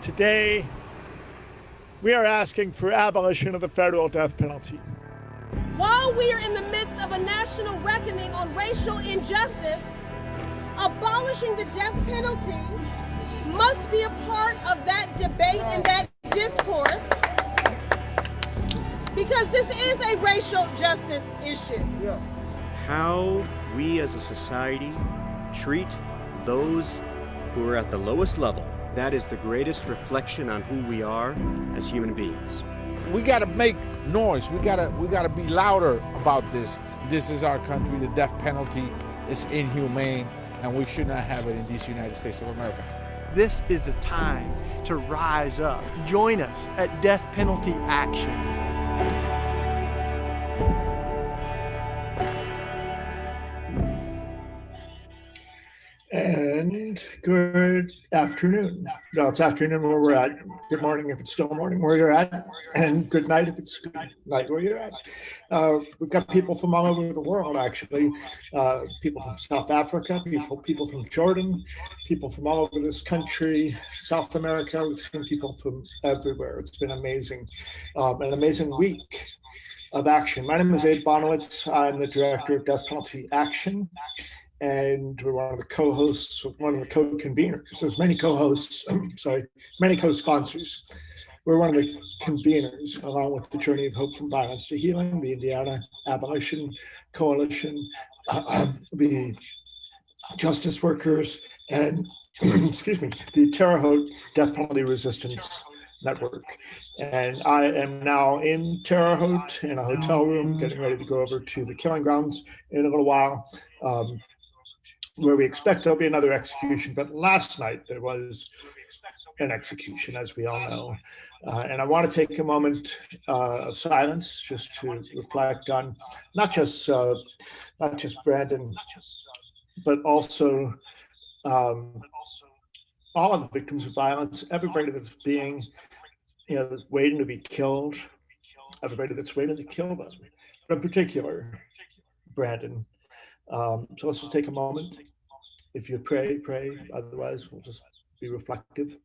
Today, we are asking for abolition of the federal death penalty. While we are in the midst of a national reckoning on racial injustice, abolishing the death penalty must be a part of that debate and that discourse, because this is a racial justice issue. Yeah. How we as a society treat those who are at the lowest level, that is the greatest reflection on who we are as human beings. We gotta make noise. We gotta be louder about this. This is our country. The death penalty is inhumane, and we should not have it in these United States of America. This is the time to rise up. Join us at Death Penalty Action. And good afternoon. No, it's afternoon where we're at. Good morning if it's still morning where you're at. And good night if it's good night where you're at. We've got people from all over the world, actually. People from South Africa, people from Jordan, people from all over this country, South America. We've seen people from everywhere. It's been amazing. An amazing week of action. My name is Bonowitz. I'm the director of Death Penalty Action. And we're one of the co-hosts, one of the co-conveners. There's many co-hosts, many co-sponsors. We're one of the conveners, along with the Journey of Hope from Violence to Healing, the Indiana Abolition Coalition, the Justice Workers, and the Terre Haute Death Penalty Resistance Network. And I am now in Terre Haute in a hotel room, getting ready to go over to the killing grounds in a little while. Where we expect there'll be another execution, but last night there was an execution, as we all know. And I want to take a moment of silence just to reflect on not just Brandon, but also all of the victims of violence, everybody that's being, waiting to be killed, everybody that's waiting to kill them, but in particular, Brandon. So let's just take a moment. If you pray. Otherwise, we'll just be reflective.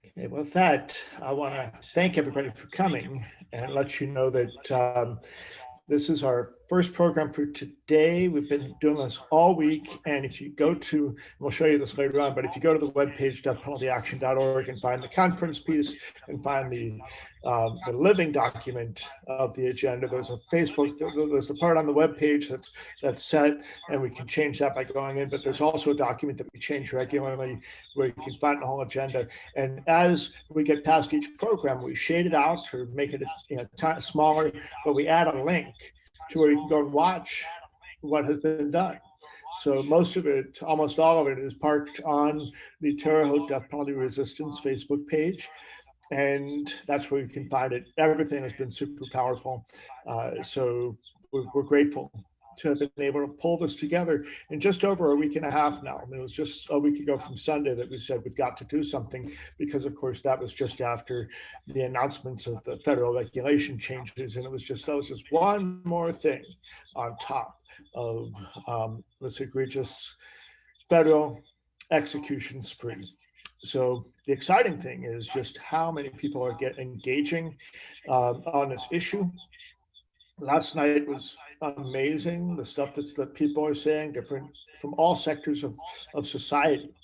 Okay, well, with that, I want to thank everybody for coming and let you know that this is our first program for today. We've been doing this all week. And if you go to, we'll show you this later on, but if you go to the webpage, deathpenaltyaction.org, and find the conference piece and find the living document of the agenda, there's a Facebook, there's the part on the webpage that's set, and we can change that by going in, but there's also a document that we change regularly where you can find the whole agenda. And as we get past each program, we shade it out or make it smaller, but we add a link to where you can go and watch what has been done. So most of it, almost all of it, is parked on the Terre Haute Death Penalty Resistance Facebook page. And that's where you can find it. Everything has been super powerful. So we're grateful to have been able to pull this together in just over a week and a half now. I mean, it was just a week ago from Sunday that we said we've got to do something, because of course that was just after the announcements of the federal regulation changes, and that was just one more thing on top of this egregious federal execution spree. So the exciting thing is just how many people are engaging on this issue. Last night was amazing, the stuff that people are saying, different from all sectors of society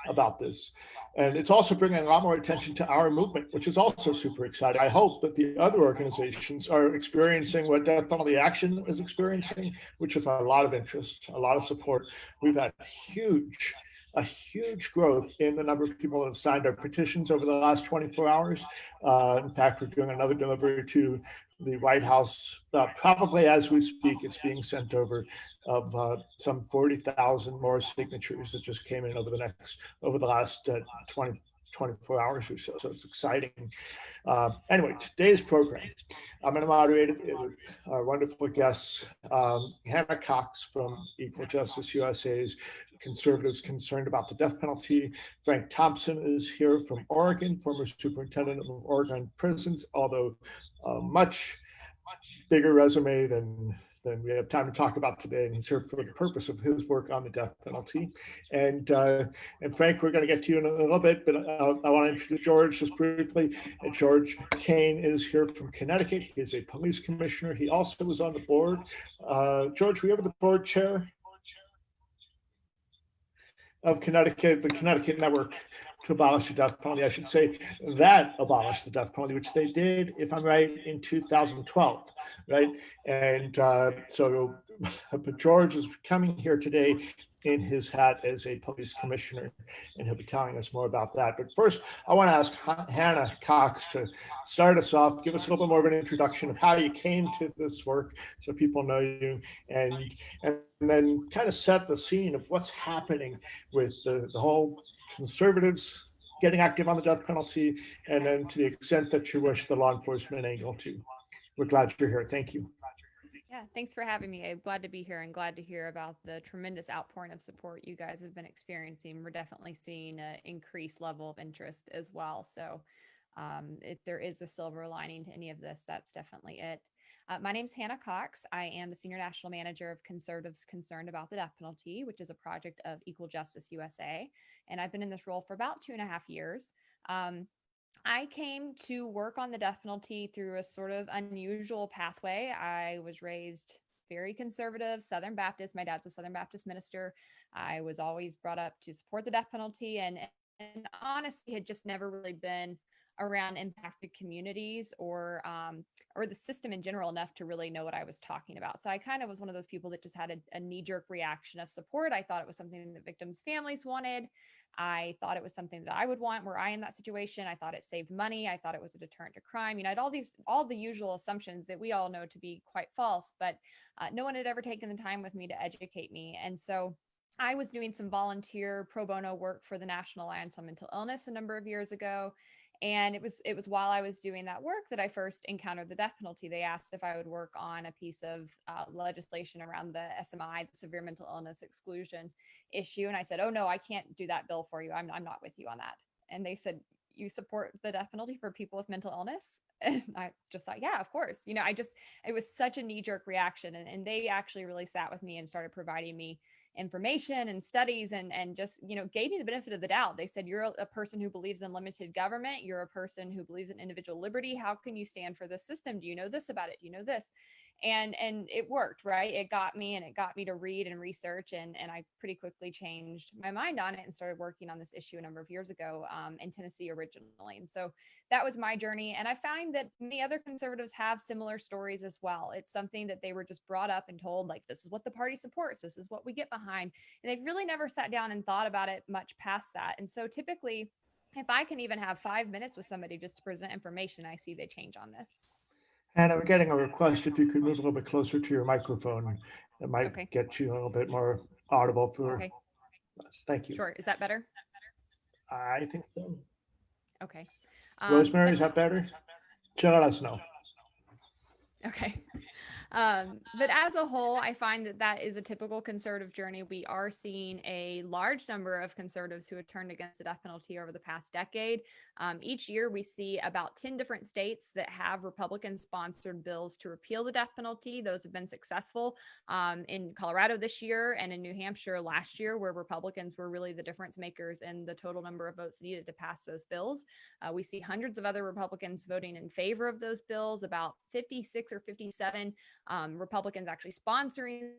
about this. And it's also bringing a lot more attention to our movement, which is also super exciting. I hope that the other organizations are experiencing what Death Penalty Action is experiencing, which is a lot of interest, a lot of support. We've had a huge growth in the number of people that have signed our petitions over the last 24 hours. In fact, we're doing another delivery to the White House, probably as we speak. It's being sent over of some 40,000 more signatures that just came in over the last 24 hours or so. So it's exciting. Anyway, today's program, I'm going to moderate it with our wonderful guests, Hannah Cox from Equal Justice USA's Conservatives Concerned About the Death Penalty. Frank Thompson is here from Oregon, former superintendent of Oregon prisons, although much bigger resume than we have time to talk about today, and he's here for the purpose of his work on the death penalty. And Frank, we're going to get to you in a little bit, but I want to introduce George just briefly. And George Kain is here from Connecticut. He is a police commissioner. He also was on the board. George, were you ever the board chair of Connecticut, the Connecticut Network to abolish the death penalty? I should say that abolished the death penalty, which they did, if I'm right, in 2012, right? And but George is coming here today in his hat as a police commissioner, and he'll be telling us more about that. But first, I want to ask Hannah Cox to start us off, give us a little bit more of an introduction of how you came to this work so people know you, and then kind of set the scene of what's happening with the whole conservatives getting active on the death penalty, and then to the extent that you wish, the law enforcement angle too. We're glad you're here. Thank you. Yeah, thanks for having me. I'm glad to be here and glad to hear about the tremendous outpouring of support you guys have been experiencing. We're definitely seeing an increased level of interest as well. So if there is a silver lining to any of this, that's definitely it. My name's Hannah Cox. I am the Senior National Manager of Conservatives Concerned About the Death Penalty, which is a project of Equal Justice USA. And I've been in this role for about 2.5 years. I came to work on the death penalty through a sort of unusual pathway. I was raised very conservative, Southern Baptist. My dad's a Southern Baptist minister. I was always brought up to support the death penalty, and honestly had just never really been around impacted communities or the system in general enough to really know what I was talking about. So I kind of was one of those people that just had a knee-jerk reaction of support. I thought it was something that victims' families wanted. I thought it was something that I would want were I in that situation. I thought it saved money. I thought it was a deterrent to crime. You know, I had all the usual assumptions that we all know to be quite false, but no one had ever taken the time with me to educate me. And so I was doing some volunteer pro bono work for the National Alliance on Mental Illness a number of years ago. And it was while I was doing that work that I first encountered the death penalty. They asked if I would work on a piece of legislation around the SMI, the severe mental illness exclusion issue. And I said, oh no, I can't do that bill for you. I'm not with you on that. And they said, you support the death penalty for people with mental illness? And I just thought, yeah, of course. You know, it was such a knee-jerk reaction. And they actually really sat with me and started providing me information and studies and just, you know, gave me the benefit of the doubt. They said, you're a person who believes in limited government. You're a person who believes in individual liberty. How can you stand for this system? Do you know this about it? Do you know this? And it worked, right? It got me to read and research. And I pretty quickly changed my mind on it and started working on this issue a number of years ago in Tennessee originally. And so that was my journey. And I find that many other conservatives have similar stories as well. It's something that they were just brought up and told, like, this is what the party supports. This is what we get behind. And they've really never sat down and thought about it much past that. And so typically, if I can even have 5 minutes with somebody just to present information, I see they change on this. Hannah, we're getting a request if you could move a little bit closer to your microphone. It might get you a little bit more audible for us. Thank you. Sure. Is that better? I think so. Okay. Rosemary, is that better? Let us know. Okay. But as a whole, I find that is a typical conservative journey. We are seeing a large number of conservatives who have turned against the death penalty over the past decade. Each year, we see about 10 different states that have Republican-sponsored bills to repeal the death penalty. Those have been successful in Colorado this year and in New Hampshire last year, where Republicans were really the difference makers in the total number of votes needed to pass those bills. We see hundreds of other Republicans voting in favor of those bills, about 56 or 57 Republicans actually sponsoring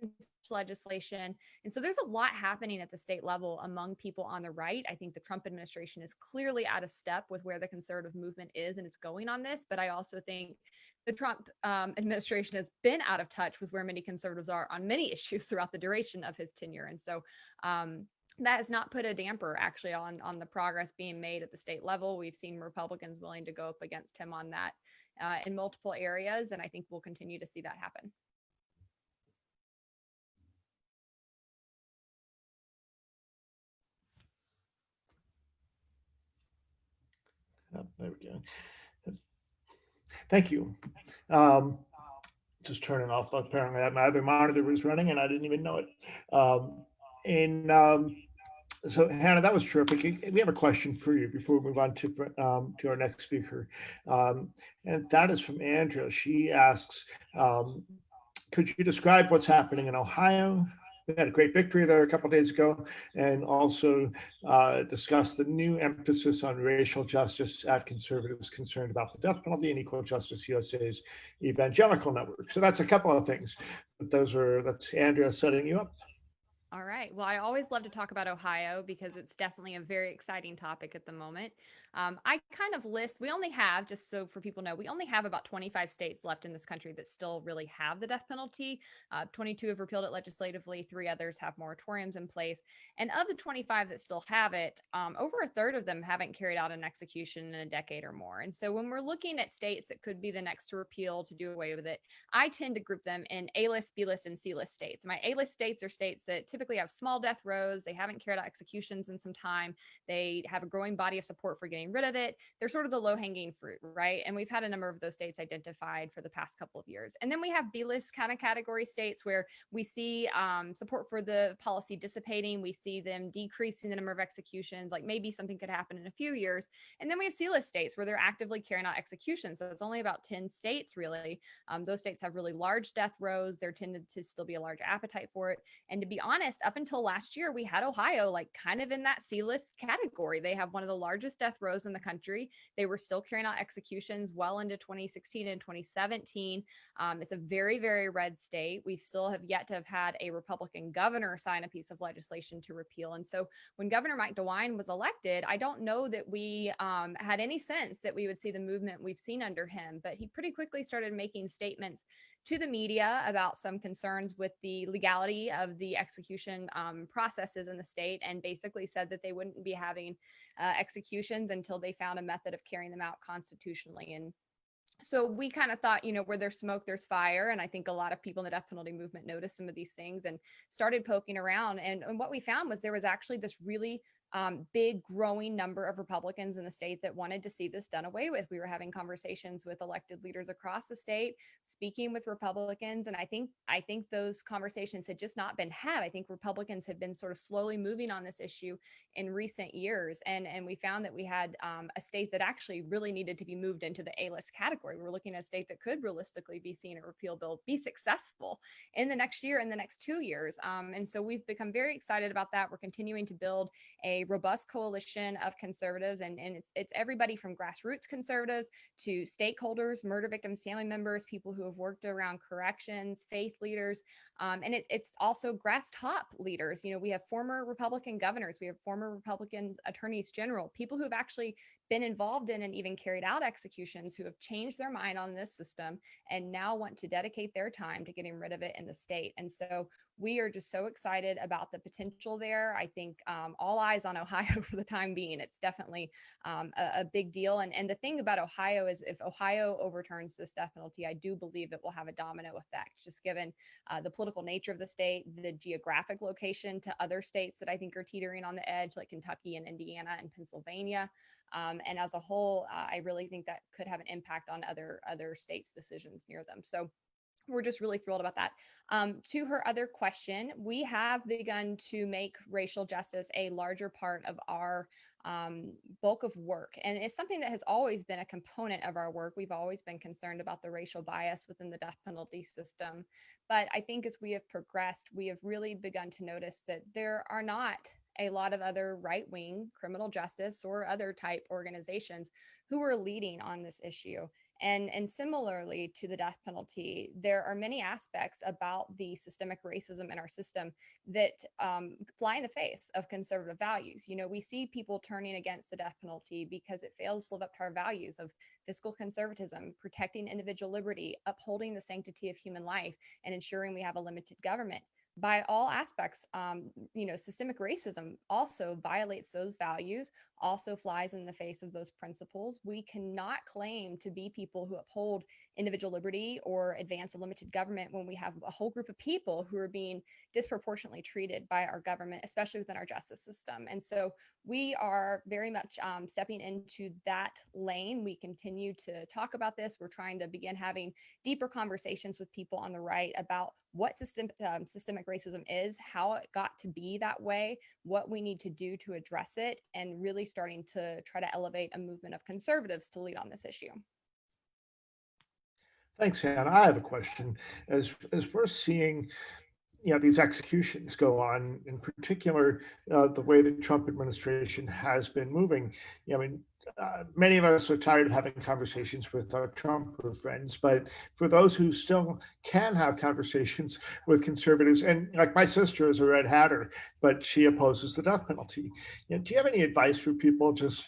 legislation. And so there's a lot happening at the state level among people on the right. I think the Trump administration is clearly out of step with where the conservative movement is and it's going on this. But I also think the Trump administration has been out of touch with where many conservatives are on many issues throughout the duration of his tenure. And so that has not put a damper actually on the progress being made at the state level. We've seen Republicans willing to go up against him on that in multiple areas. And I think we'll continue to see that happen. There we go. Thank you. Um, just turning off. Apparently, my other monitor was running, and I didn't even know it. And so, Hannah, that was terrific. We have a question for you before we move on to our next speaker, um, and that is from Andrea. She asks, um, "Could you describe what's happening in Ohio? We had a great victory there a couple of days ago, and also discuss the new emphasis on racial justice at conservatives concerned about the death penalty and Equal Justice USA's evangelical network." So that's a couple of things. But that's Andrea setting you up. All right. Well, I always love to talk about Ohio because it's definitely a very exciting topic at the moment. I kind of we only have, just so for people know, we only have about 25 states left in this country that still really have the death penalty. 22 have repealed it legislatively, 3 others have moratoriums in place. And of the 25 that still have it, over a third of them haven't carried out an execution in a decade or more. And so when we're looking at states that could be the next to repeal, to do away with it, I tend to group them in A-list, B-list, and C-list states. My A-list states are states that typically have small death rows. They haven't carried out executions in some time. They have a growing body of support for getting rid of it. They're sort of the low-hanging fruit, right? And we've had a number of those states identified for the past couple of years. And then we have B-list kind of category states where we see support for the policy dissipating. We see them decreasing the number of executions, like maybe something could happen in a few years. And then we have C-list states where they're actively carrying out executions. So it's only about 10 states, really. Those states have really large death rows. There tended to still be a large appetite for it. And to be honest, up until last year, we had Ohio like kind of in that C-list category. They have one of the largest death rows in the country. They were still carrying out executions well into 2016 and 2017. It's a very, very red state. We still have yet to have had a Republican governor sign a piece of legislation to repeal. And so when Governor Mike DeWine was elected, I don't know that we had any sense that we would see the movement we've seen under him, but he pretty quickly started making statements to the media about some concerns with the legality of the execution processes in the state, and basically said that they wouldn't be having executions until they found a method of carrying them out constitutionally. And so we kind of thought, where there's smoke, there's fire. And I think a lot of people in the death penalty movement noticed some of these things and started poking around. And what we found was there was actually this really big growing number of Republicans in the state that wanted to see this done away with. We were having conversations with elected leaders across the state, speaking with Republicans, and I think those conversations had just not been had. I think Republicans had been sort of slowly moving on this issue in recent years, and we found that we had a state that actually really needed to be moved into the A-list category. We were looking at a state that could realistically be seeing a repeal bill be successful in the next year, in the next 2 years, and so we've become very excited about that. We're continuing to build a robust coalition of conservatives, and it's everybody from grassroots conservatives to stakeholders, murder victims, family members, people who have worked around corrections, faith leaders, and it's also grass top leaders. We have former Republican governors, we have former Republican attorneys general, people who have actually been involved in and even carried out executions, who have changed their mind on this system and now want to dedicate their time to getting rid of it in the state. And so we are just so excited about the potential there. I think all eyes on Ohio for the time being. It's definitely a big deal. And the thing about Ohio is, if Ohio overturns this death penalty, I do believe it will have a domino effect, just given the political nature of the state, the geographic location to other states that I think are teetering on the edge, like Kentucky and Indiana and Pennsylvania. And as a whole, I really think that could have an impact on other states' decisions near them. So we're just really thrilled about that. To her other question, we have begun to make racial justice a larger part of our bulk of work. And it's something that has always been a component of our work. We've always been concerned about the racial bias within the death penalty system. But I think as we have progressed, we have really begun to notice that there are not a lot of other right-wing criminal justice or other type organizations who are leading on this issue. And similarly to the death penalty, there are many aspects about the systemic racism in our system that fly in the face of conservative values. We see people turning against the death penalty because it fails to live up to our values of fiscal conservatism, protecting individual liberty, upholding the sanctity of human life, and ensuring we have a limited government. By all aspects, systemic racism also violates those values, also flies in the face of those principles. We cannot claim to be people who uphold individual liberty or advance a limited government when we have a whole group of people who are being disproportionately treated by our government, especially within our justice system. And so we are very much stepping into that lane. We continue to talk about this. We're trying to begin having deeper conversations with people on the right about what systemic racism is, how it got to be that way, what we need to do to address it, and really starting to try to elevate a movement of conservatives to lead on this issue. Thanks, Hannah. I have a question. As we're seeing, these executions go on, in particular, the way the Trump administration has been moving. Many of us are tired of having conversations with our Trump friends, but for those who still can have conversations with conservatives, and like my sister is a red hatter, but she opposes the death penalty. Do you have any advice for people? Just,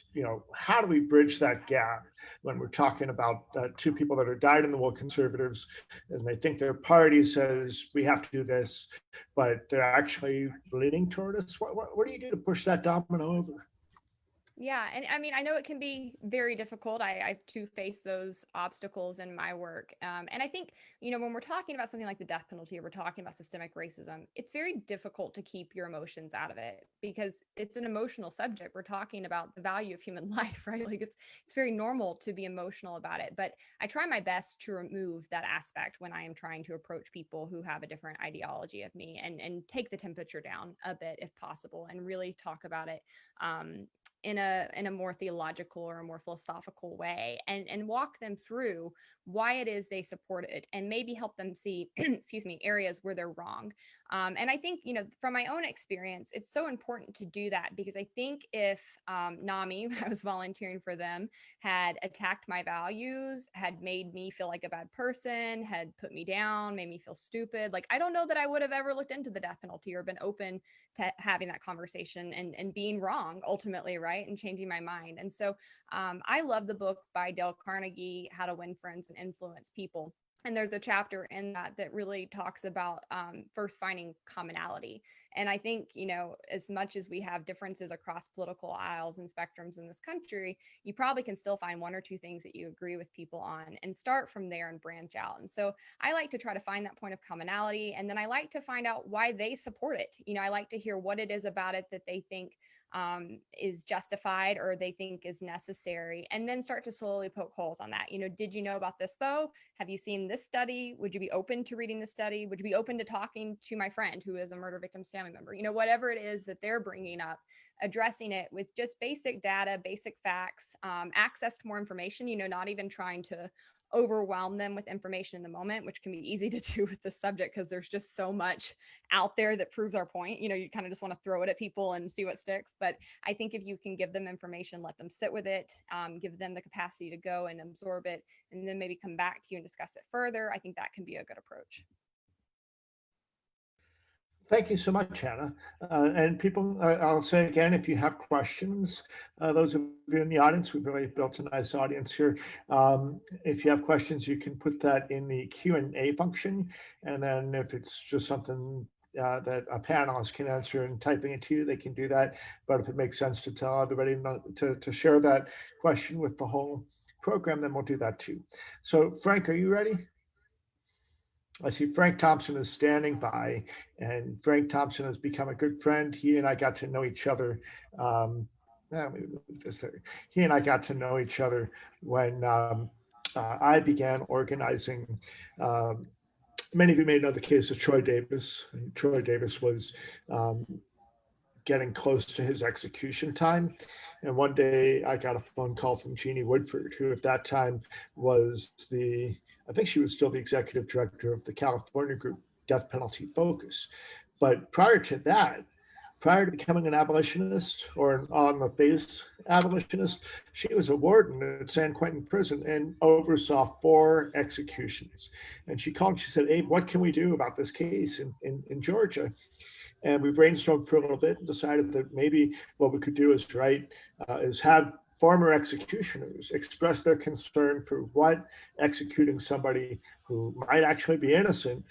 how do we bridge that gap when we're talking about two people that are dyed in the wool conservatives, and they think their party says we have to do this, but they're actually leaning toward us? What do you do to push that domino over? Yeah. And I mean, I know it can be very difficult. I too face those obstacles in my work. And I think, when we're talking about something like the death penalty, or we're talking about systemic racism, it's very difficult to keep your emotions out of it because it's an emotional subject. We're talking about the value of human life, right? Like it's very normal to be emotional about it. But I try my best to remove that aspect when I am trying to approach people who have a different ideology of me, and take the temperature down a bit if possible, and really talk about it in a more theological or a more philosophical way, and walk them through why it is they support it, and maybe help them see areas where they're wrong. And I think, from my own experience, it's so important to do that, because I think if NAMI, I was volunteering for them, had attacked my values, had made me feel like a bad person, had put me down, made me feel stupid, like I don't know that I would have ever looked into the death penalty or been open to having that conversation and being wrong ultimately, right? And changing my mind. And so I love the book by Dale Carnegie, How to Win Friends and Influence People. And there's a chapter in that really talks about first finding commonality. And I think, as much as we have differences across political aisles and spectrums in this country, you probably can still find one or two things that you agree with people on, and start from there and branch out. And so I like to try to find that point of commonality. And then I like to find out why they support it. I like to hear what it is about it that they think is justified, or they think is necessary, and then start to slowly poke holes on that. Did you know about this though? Have you seen this study? Would you be open to reading this study? Would you be open to talking to my friend who is a murder victim's family member? Whatever it is that they're bringing up, addressing it with just basic data, basic facts, access to more information, not even trying to overwhelm them with information in the moment, which can be easy to do with this subject because there's just so much out there that proves our point. You kind of just want to throw it at people and see what sticks. But I think if you can give them information, let them sit with it, give them the capacity to go and absorb it, and then maybe come back to you and discuss it further, I think that can be a good approach. Thank you so much, Hannah. And people, I'll say again, if you have questions, those of you in the audience, we've really built a nice audience here. If you have questions, you can put that in the Q&A function. And then if it's just something that a panelist can answer and typing it to you, they can do that. But if it makes sense to tell everybody to share that question with the whole program, then we'll do that too. So Frank, are you ready? I see Frank Thompson is standing by, and Frank Thompson has become a good friend. He and I got to know each other. He and I got to know each other when I began organizing. Many of you may know the case of Troy Davis. Troy Davis was getting close to his execution time. And one day I got a phone call from Jeannie Woodford, who at that time was I think she was still the executive director of the California group Death Penalty Focus. But prior to that, prior to becoming an abolitionist or an on-the-face abolitionist, she was a warden at San Quentin Prison and oversaw 4 executions. And she called and she said, "Abe, what can we do about this case in Georgia?" And we brainstormed for a little bit and decided that maybe what we could do is have former executioners express their concern for what executing somebody who might actually be innocent,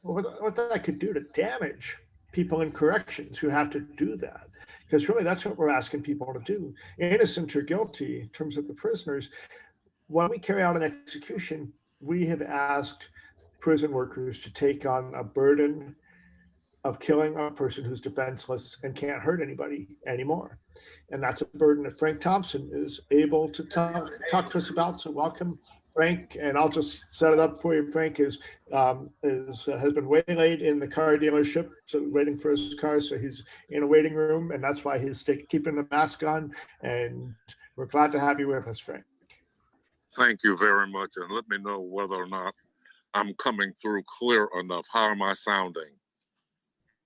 what that could do to damage people in corrections who have to do that. Because really, that's what we're asking people to do, innocent or guilty, in terms of the prisoners. When we carry out an execution, we have asked prison workers to take on a burden of killing a person who's defenseless and can't hurt anybody anymore. And that's a burden that Frank Thompson is able to talk to us about. So welcome, Frank. And I'll just set it up for you. Frank has been waylaid in the car dealership, so waiting for his car. So he's in a waiting room, and that's why he's keeping the mask on. And we're glad to have you with us, Frank. Thank you very much. And let me know whether or not I'm coming through clear enough. How am I sounding?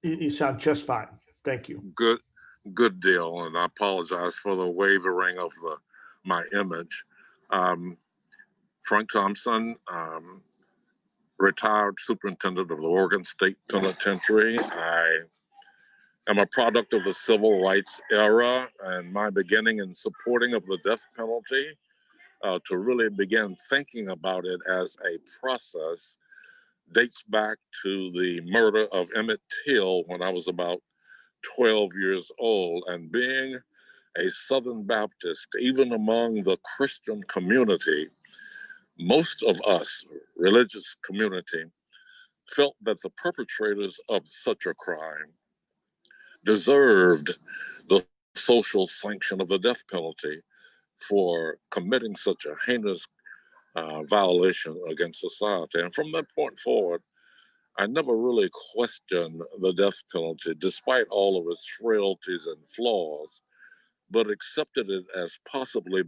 You sound just fine. Thank you. Good deal. And I apologize for the wavering of my image. Frank Thompson, retired superintendent of the Oregon State Penitentiary. I am a product of the civil rights era, and my beginning in supporting of the death penalty to really begin thinking about it as a process dates back to the murder of Emmett Till when I was about 12 years old. And being a Southern Baptist, even among the Christian community, most of us, religious community, felt that the perpetrators of such a crime deserved the social sanction of the death penalty for committing such a heinous violation against society. And from that point forward, I never really questioned the death penalty, despite all of its frailties and flaws, but accepted it as possibly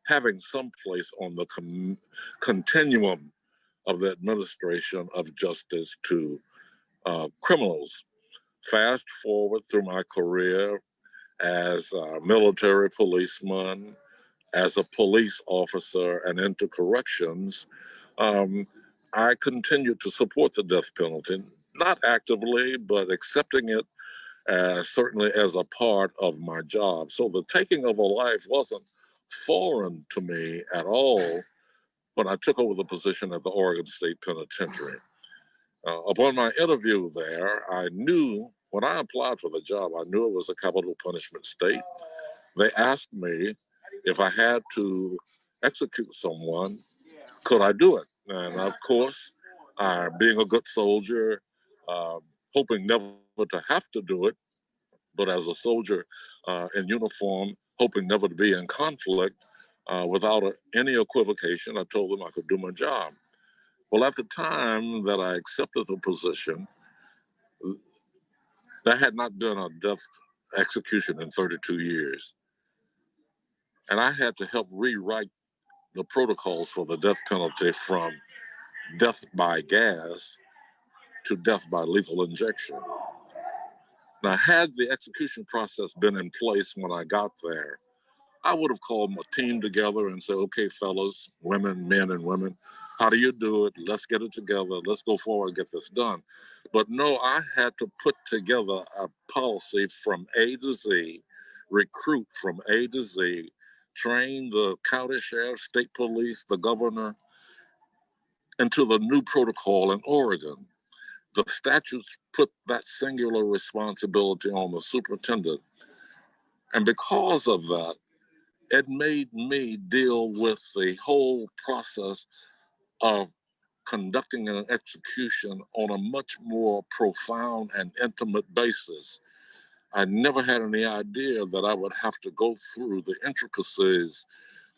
having some place on the continuum of the administration of justice to criminals. Fast forward through my career as a military policeman, as a police officer, and into corrections, I continued to support the death penalty, not actively, but accepting it certainly as a part of my job. So the taking of a life wasn't foreign to me at all when I took over the position at the Oregon State Penitentiary. Upon my interview there, I knew, when I applied for the job, I knew it was a capital punishment state. They asked me if I had to execute someone, could I do it? And of course, being a good soldier, hoping never to have to do it, but as a soldier in uniform, hoping never to be in conflict, without any equivocation, I told them I could do my job. Well, at the time that I accepted the position, there had not been a death execution in 32 years. And I had to help rewrite the protocols for the death penalty from death by gas to death by lethal injection. Now, had the execution process been in place when I got there, I would have called my team together and said, okay, fellas, women, men and women, how do you do it? Let's get it together. Let's go forward and get this done. But no, I had to put together a policy from A to Z, recruit from A to Z, train the county sheriff, state police, the governor, into the new protocol in Oregon. The statutes put that singular responsibility on the superintendent. And because of that, it made me deal with the whole process of conducting an execution on a much more profound and intimate basis. I never had any idea that I would have to go through the intricacies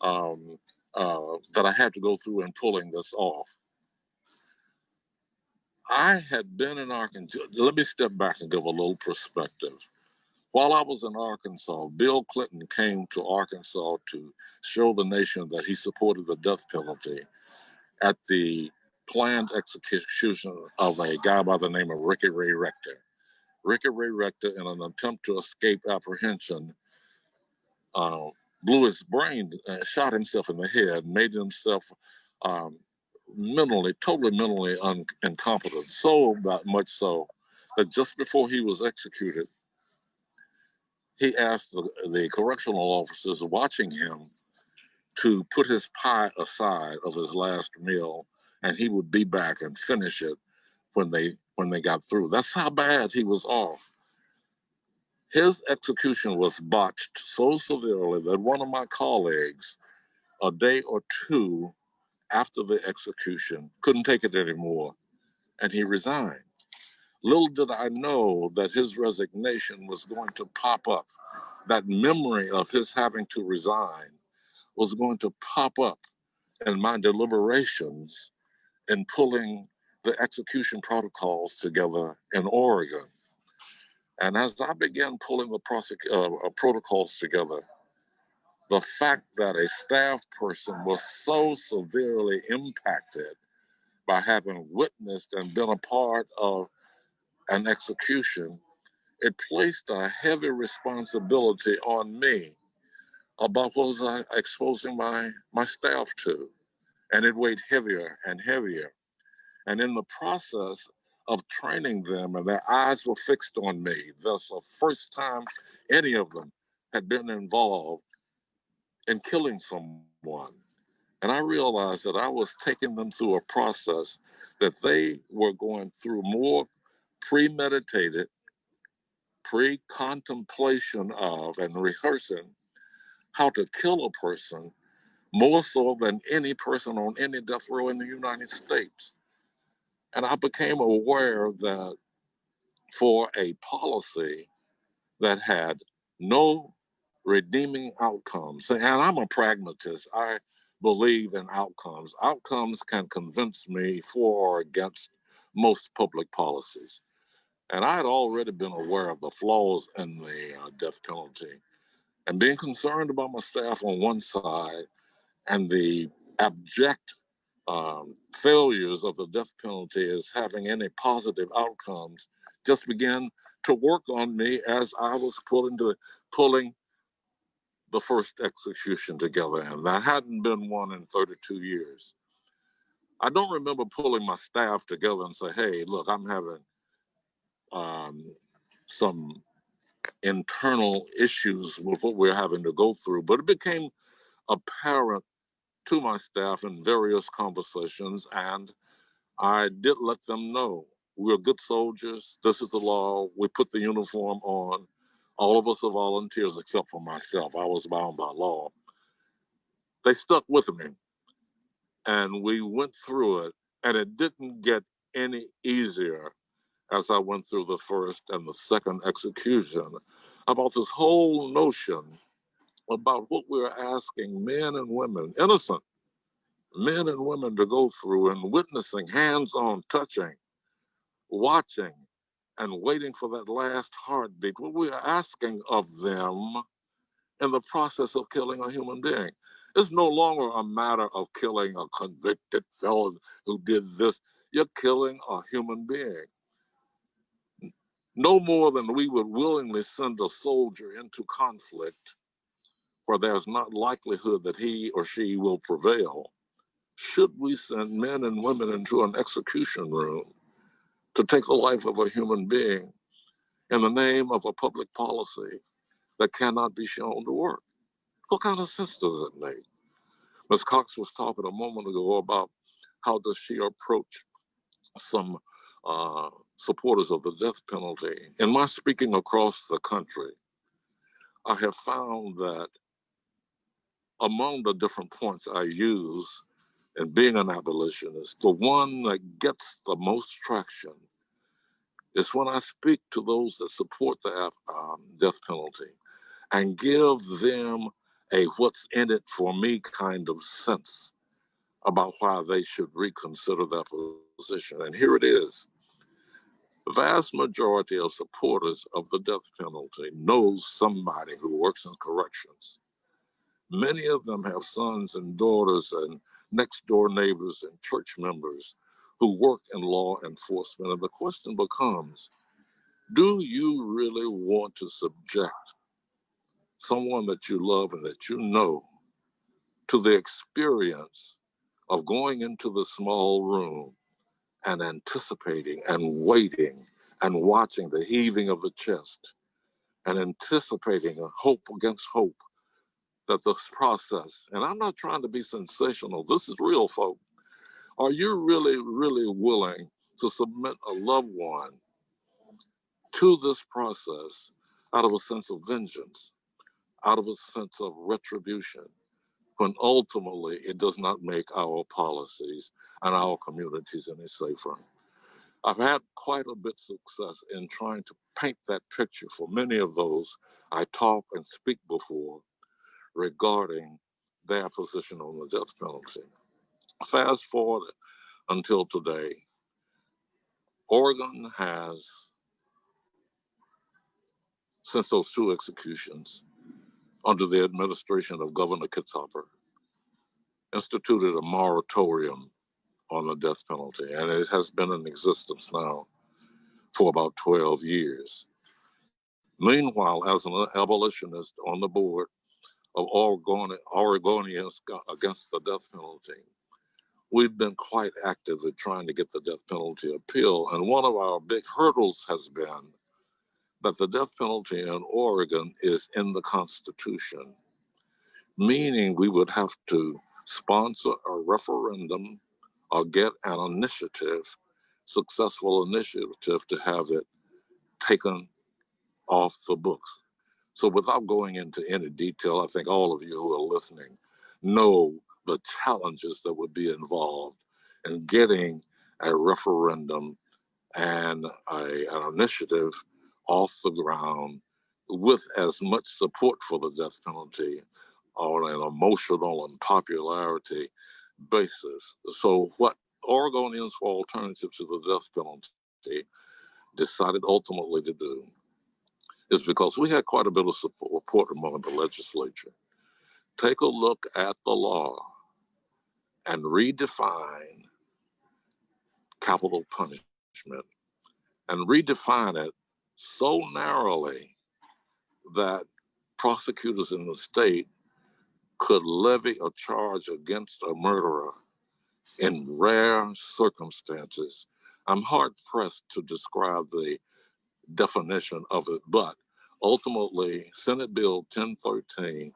that I had to go through in pulling this off. I had been in Arkansas. Let me step back and give a little perspective. While I was in Arkansas, Bill Clinton came to Arkansas to show the nation that he supported the death penalty at the planned execution of a guy by the name of Ricky Ray Rector. Ricky Ray Rector, in an attempt to escape apprehension, blew his brain, shot himself in the head, made himself totally mentally incompetent, so much so that just before he was executed, he asked the correctional officers watching him to put his pie aside of his last meal, and he would be back and finish it when when they got through. That's how bad he was off. His execution was botched so severely that one of my colleagues, a day or two after the execution, couldn't take it anymore, and he resigned. Little did I know that his resignation was going to pop up. That memory of his having to resign was going to pop up in my deliberations in pulling the execution protocols together in Oregon. And as I began pulling the protocols together, the fact that a staff person was so severely impacted by having witnessed and been a part of an execution, it placed a heavy responsibility on me about what was I exposing my staff to. And it weighed heavier and heavier. And in the process of training them, and their eyes were fixed on me, that's the first time any of them had been involved in killing someone. And I realized that I was taking them through a process that they were going through more premeditated, pre-contemplation of, and rehearsing how to kill a person more so than any person on any death row in the United States. And I became aware that for a policy that had no redeeming outcomes, and I'm a pragmatist, I believe in outcomes. Outcomes can convince me for or against most public policies. And I had already been aware of the flaws in the death penalty and being concerned about my staff on one side and the abject failures of the death penalty as having any positive outcomes just began to work on me as I was pulling the first execution together. And that hadn't been one in 32 years. I don't remember pulling my staff together and say, hey, look, I'm having some internal issues with what we're having to go through. But it became apparent to my staff in various conversations, and I did let them know we're good soldiers. This is the law. We put the uniform on. All of us are volunteers except for myself. I was bound by law. They stuck with me, and we went through it, and it didn't get any easier as I went through the first and the second execution about this whole notion about what we're asking men and women, innocent men and women, to go through and witnessing, hands-on touching, watching, and waiting for that last heartbeat. What we are asking of them in the process of killing a human being. It's no longer a matter of killing a convicted felon who did this. You're killing a human being. No more than we would willingly send a soldier into conflict where there's not likelihood that he or she will prevail, should we send men and women into an execution room to take the life of a human being in the name of a public policy that cannot be shown to work? What kind of sense does it make? Ms. Cox was talking a moment ago about how does she approach some supporters of the death penalty. In my speaking across the country, I have found that among the different points I use in being an abolitionist, the one that gets the most traction is when I speak to those that support the death penalty and give them a what's in it for me kind of sense about why they should reconsider their position. And here it is. The vast majority of supporters of the death penalty knows somebody who works in corrections. Many of them have sons and daughters and next door neighbors and church members who work in law enforcement. And the question becomes, do you really want to subject someone that you love and that you know to the experience of going into the small room and anticipating and waiting and watching the heaving of the chest and anticipating a hope against hope that this process, and I'm not trying to be sensational, this is real, folks. Are you really, really willing to submit a loved one to this process out of a sense of vengeance, out of a sense of retribution, when ultimately it does not make our policies and our communities any safer. I've had quite a bit of success in trying to paint that picture for many of those I talk and speak before regarding their position on the death penalty. Fast forward until today, Oregon has, since those two executions, under the administration of Governor Kitzhaber, instituted a moratorium on the death penalty, and it has been in existence now for about 12 years. Meanwhile, as an abolitionist on the board of Oregonians against the death penalty, we've been quite active in trying to get the death penalty appeal, and one of our big hurdles has been that the death penalty in Oregon is in the Constitution, meaning we would have to sponsor a referendum or get an initiative, successful initiative, to have it taken off the books. So without going into any detail, I think all of you who are listening know the challenges that would be involved in getting a referendum and an initiative off the ground with as much support for the death penalty on an emotional and popularity basis. So what Oregonians for Alternatives to the Death Penalty decided ultimately to do is, because we had quite a bit of support among the legislature, take a look at the law and redefine capital punishment, and redefine it so narrowly that prosecutors in the state could levy a charge against a murderer in rare circumstances. I'm hard pressed to describe the definition of it, but ultimately Senate Bill 1013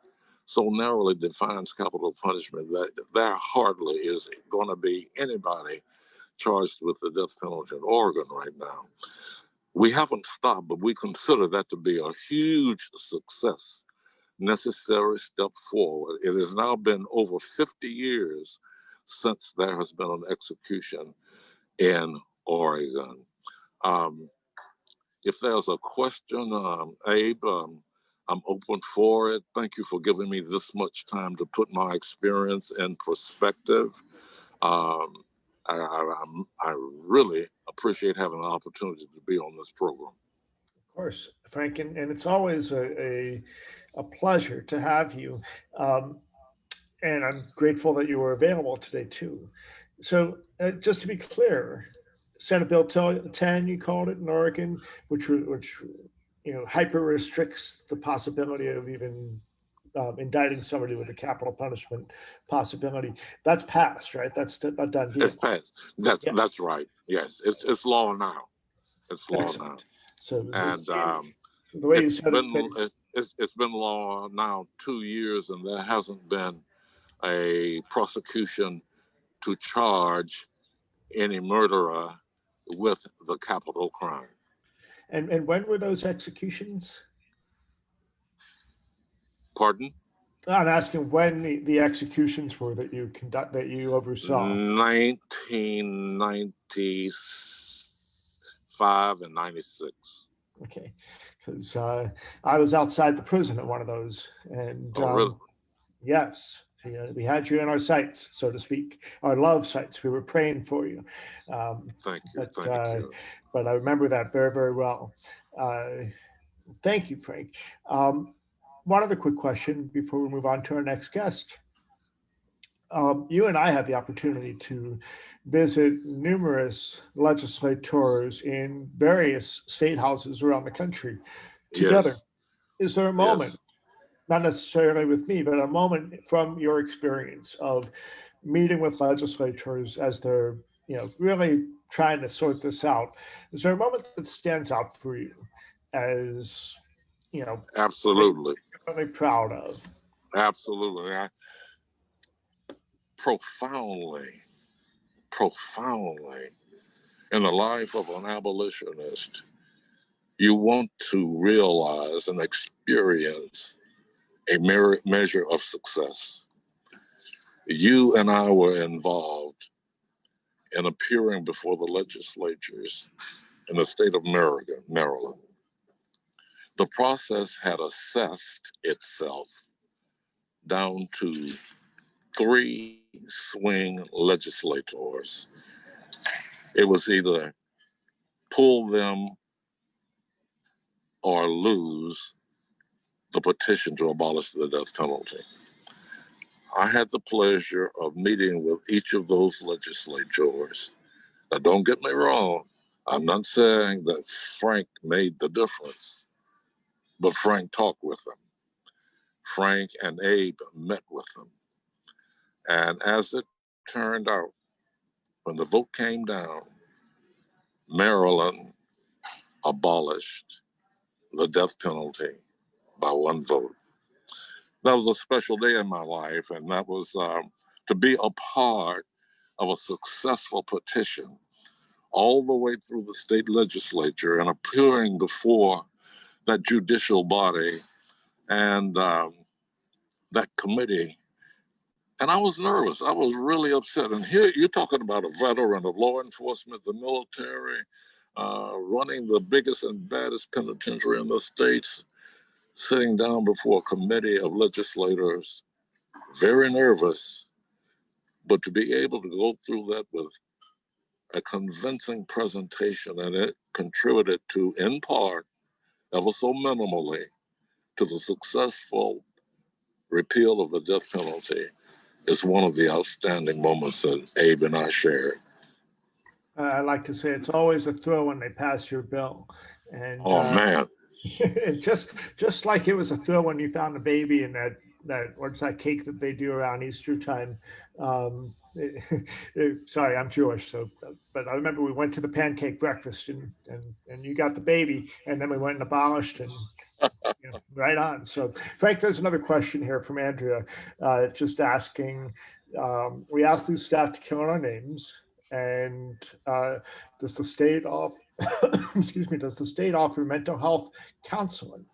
so narrowly defines capital punishment that there hardly is going to be anybody charged with the death penalty in Oregon right now. We haven't stopped, but we consider that to be a huge success, necessary step forward. It has now been over 50 years since there has been an execution in Oregon. If there's a question, Abe, I'm open for it. Thank you for giving me this much time to put my experience in perspective. I really appreciate having an opportunity to be on this program. Of course, Frank, and it's always a pleasure to have you. Um, and I'm grateful that you were available today too. So, just to be clear, Senate Bill 10, you called it in Oregon, which hyper restricts the possibility of even indicting somebody with a capital punishment possibility. That's passed, right? That's a done deal. It's passed. That's right. Yes, it's law now. It's law Excellent. now. So, And the way you said it, it's been law now 2 years, and there hasn't been a prosecution to charge any murderer with the capital crime. and when were those executions? Pardon? I'm asking when the executions were that you oversaw. 1995 and 96. Okay, because I was outside the prison at one of those, and Oh, really? yes, we had you in our sights, so to speak, our love sights. We were praying for you. Thank you. But Thank you. but I remember that very, very well. Thank you, Frank. One other quick question before we move on to our next guest. You and I had the opportunity to visit numerous legislators in various state houses around the country together. Yes. Is there a moment, Yes. not necessarily with me, but a moment from your experience of meeting with legislators as they're, really trying to sort this out? Is there a moment that stands out for you as, Absolutely. really proud of? Absolutely. Profoundly in the life of an abolitionist, you want to realize and experience a measure of success. You and I were involved in appearing before the legislatures in the state of Maryland. The process had assessed itself down to 3 swing legislators. It was either pull them or lose the petition to abolish the death penalty. I had the pleasure of meeting with each of those legislators. Now, don't get me wrong, I'm not saying that Frank made the difference, but Frank talked with them. Frank and Abe met with them. And as it turned out, when the vote came down, Maryland abolished the death penalty by 1 vote. That was a special day in my life, and that was to be a part of a successful petition all the way through the state legislature and appearing before that judicial body and that committee. And I was nervous. I was really upset. And here you're talking about a veteran of law enforcement, the military, running the biggest and baddest penitentiary in the states, sitting down before a committee of legislators, very nervous, but to be able to go through that with a convincing presentation, and it contributed to, in part, ever so minimally, to the successful repeal of the death penalty, is one of the outstanding moments that Abe and I shared. I like to say it's always a thrill when they pass your bill. And Oh, man. and just like it was a thrill when you found a baby in that what's that cake that they do around Easter time. Sorry, I'm Jewish, so but I remember we went to the pancake breakfast and you got the baby, and then we went and abolished, and right on. So Frank, there's another question here from Andrea, just asking, we asked these staff to kill our names, and does the state offer does the state offer mental health counseling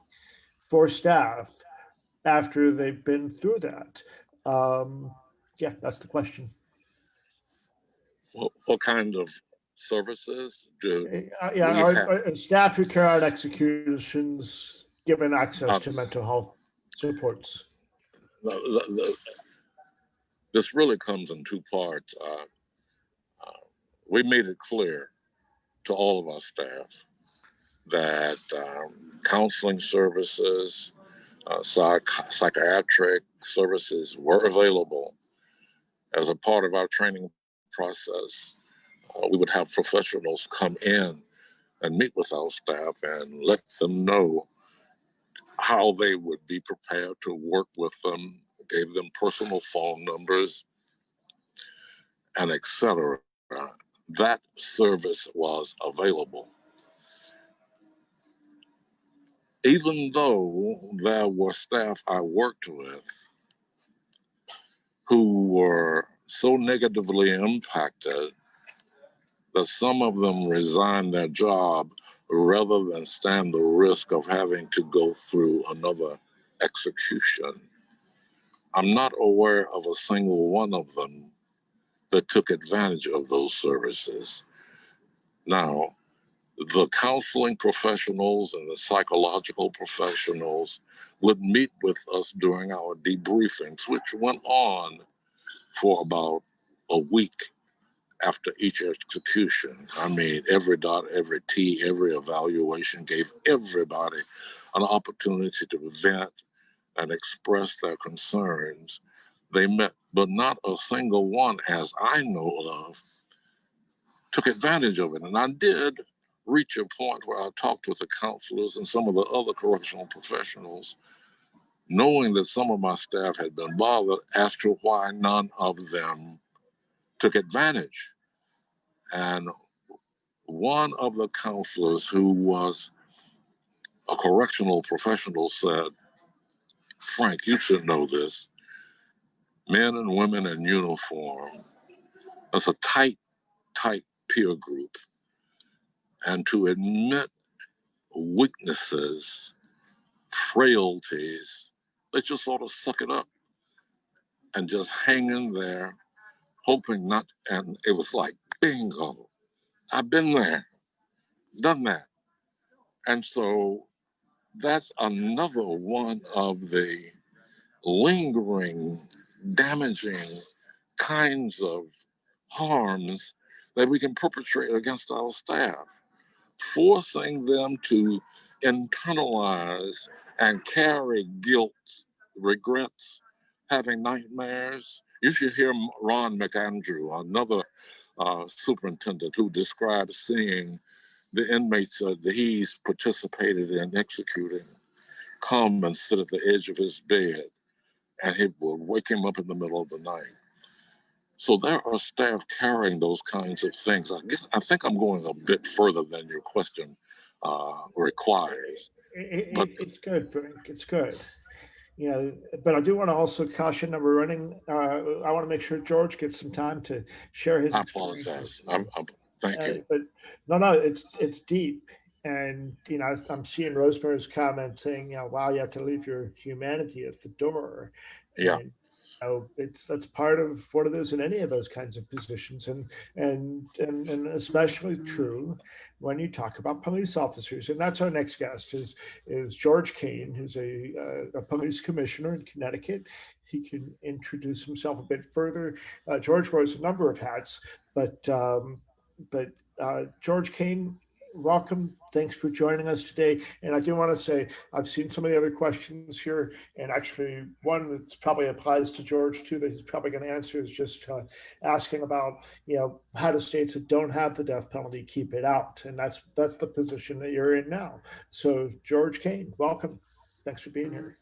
for staff after they've been through that? Yeah, that's the question. What kind of services do staff who carry out executions given access to mental health supports? This really comes in 2 parts. We made it clear to all of our staff that counseling services, psychiatric services were available. As a part of our training process, we would have professionals come in and meet with our staff and let them know how they would be prepared to work with them, gave them personal phone numbers, and etc. That service was available. Even though there were staff I worked with who were so negatively impacted that some of them resigned their job rather than stand the risk of having to go through another execution. I'm not aware of a single one of them that took advantage of those services. Now, the counseling professionals and the psychological professionals would meet with us during our debriefings, which went on for about a week after each execution. I mean, every dot, every T, every evaluation gave everybody an opportunity to vent and express their concerns. They met, but not a single one, as I know of, took advantage of it. And I did reach a point where I talked with the counselors and some of the other correctional professionals, knowing that some of my staff had been bothered as to why none of them took advantage. And one of the counselors, who was a correctional professional, said, "Frank, you should know this. Men and women in uniform, that's a tight peer group. and to admit weaknesses, frailties. They just sort of suck it up and just hang in there, hoping not. And it was like, bingo, I've been there, done that. And so that's another one of the lingering, damaging kinds of harms that we can perpetrate against our staff, forcing them to internalize and carry guilt, regrets, having nightmares. You should hear Ron McAndrew, another superintendent, who describes seeing the inmates that he's participated in executing come and sit at the edge of his bed, and it will wake him up in the middle of the night. So there are staff carrying those kinds of things. I think I'm going a bit further than your question requires. It's good, Frank. It's good. You know, but I do want to also caution that we're running. I want to make sure George gets some time to share his I apologize. Thank you. But no, it's deep. And, you know, I'm seeing Rosemary's comment saying, you know, wow, you have to leave your humanity at the door. Yeah. And, that's part of what it is in any of those kinds of positions, and especially true when you talk about police officers. And that's our next guest is George Kain, who's a police commissioner in Connecticut. He can introduce himself a bit further. George wears a number of hats, but George Kain, welcome. Thanks for joining us today. And I do want to say, I've seen some of the other questions here, and actually one that probably applies to George too, that he's probably going to answer is just asking about, you know, how do states that don't have the death penalty keep it out? And that's the position that you're in now. So George Kain, welcome. Thanks for being here.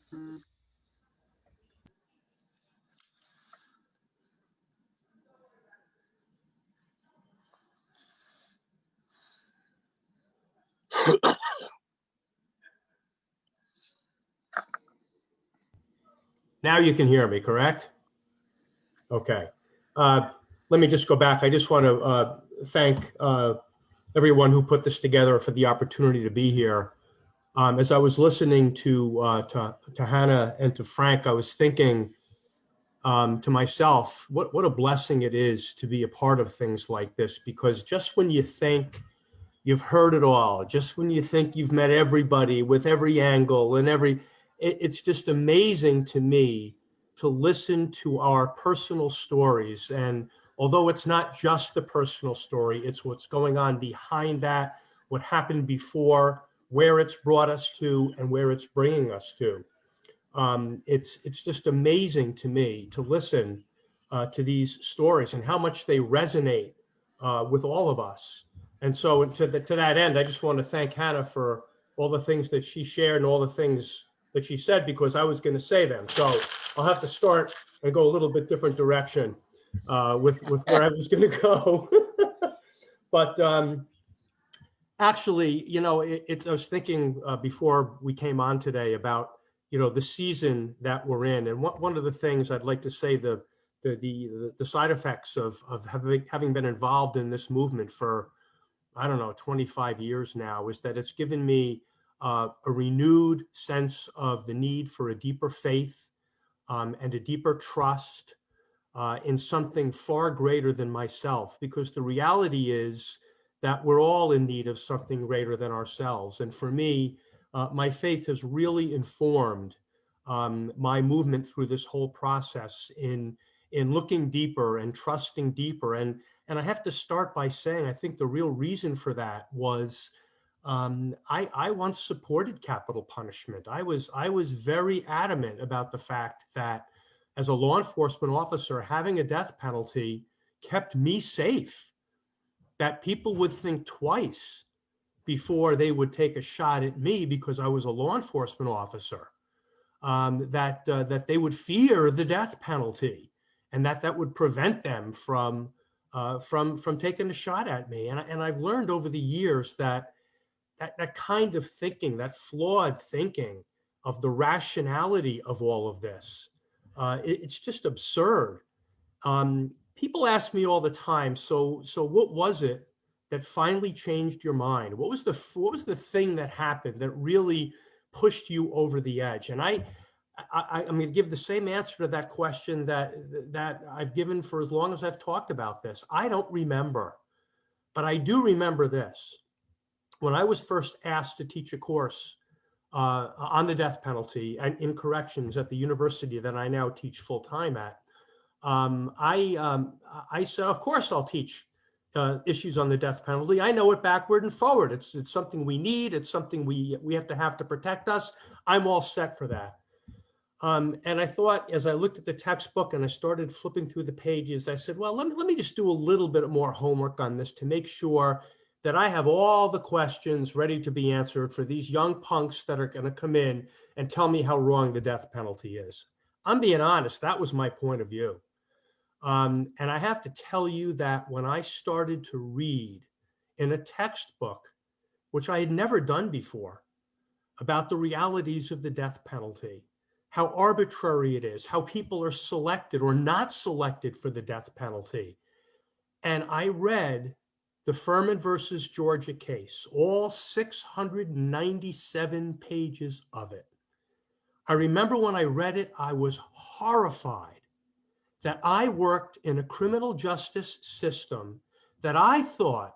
Now you can hear me, correct? Okay. Let me just go back. I just want to thank everyone who put this together for the opportunity to be here. As I was listening to Hannah and to Frank, I was thinking to myself, what a blessing it is to be a part of things like this, because just when you think you've heard it all, just when you think you've met everybody with every angle and it's just amazing to me to listen to our personal stories. And although it's not just the personal story, it's what's going on behind that, what happened before, where it's brought us to, and where it's bringing us to. It's just amazing to me to listen to these stories and how much they resonate with all of us. And so to that end, I just want to thank Hannah for all the things that she shared and all the things that she said, because I was going to say them. So I'll have to start and go a little bit different direction with where I was going to go. But actually, you know, I was thinking before we came on today about, you know, the season that we're in. And one of the things I'd like to say, the side effects of having been involved in this movement for, I don't know, 25 years now, is that it's given me a renewed sense of the need for a deeper faith and a deeper trust in something far greater than myself, because the reality is that we're all in need of something greater than ourselves. And for me, my faith has really informed my movement through this whole process in looking deeper and trusting deeper. And I have to start by saying, I think the real reason for that was I once supported capital punishment. I was very adamant about the fact that as a law enforcement officer, having a death penalty kept me safe, that people would think twice before they would take a shot at me because I was a law enforcement officer, that they would fear the death penalty, and that would prevent them from taking a shot at me. And I've learned over the years that kind of thinking, that flawed thinking of the rationality of all of this, it's just absurd. People ask me all the time, so what was it that finally changed your mind? What was the thing that happened that really pushed you over the edge? And I'm going to give the same answer to that question that I've given for as long as I've talked about this. I don't remember, but I do remember this. When I was first asked to teach a course on the death penalty and in corrections at the university that I now teach full time at, I said, of course I'll teach issues on the death penalty. I know it backward and forward. It's something we need. It's something we have to protect us. I'm all set for that. And I thought, as I looked at the textbook and I started flipping through the pages, I said, well, let me just do a little bit more homework on this to make sure that I have all the questions ready to be answered for these young punks that are going to come in and tell me how wrong the death penalty is. I'm being honest, that was my point of view. And I have to tell you that when I started to read in a textbook, which I had never done before, about the realities of the death penalty, how arbitrary it is, how people are selected or not selected for the death penalty. And I read the Furman versus Georgia case, all 697 pages of it. I remember when I read it, I was horrified that I worked in a criminal justice system that I thought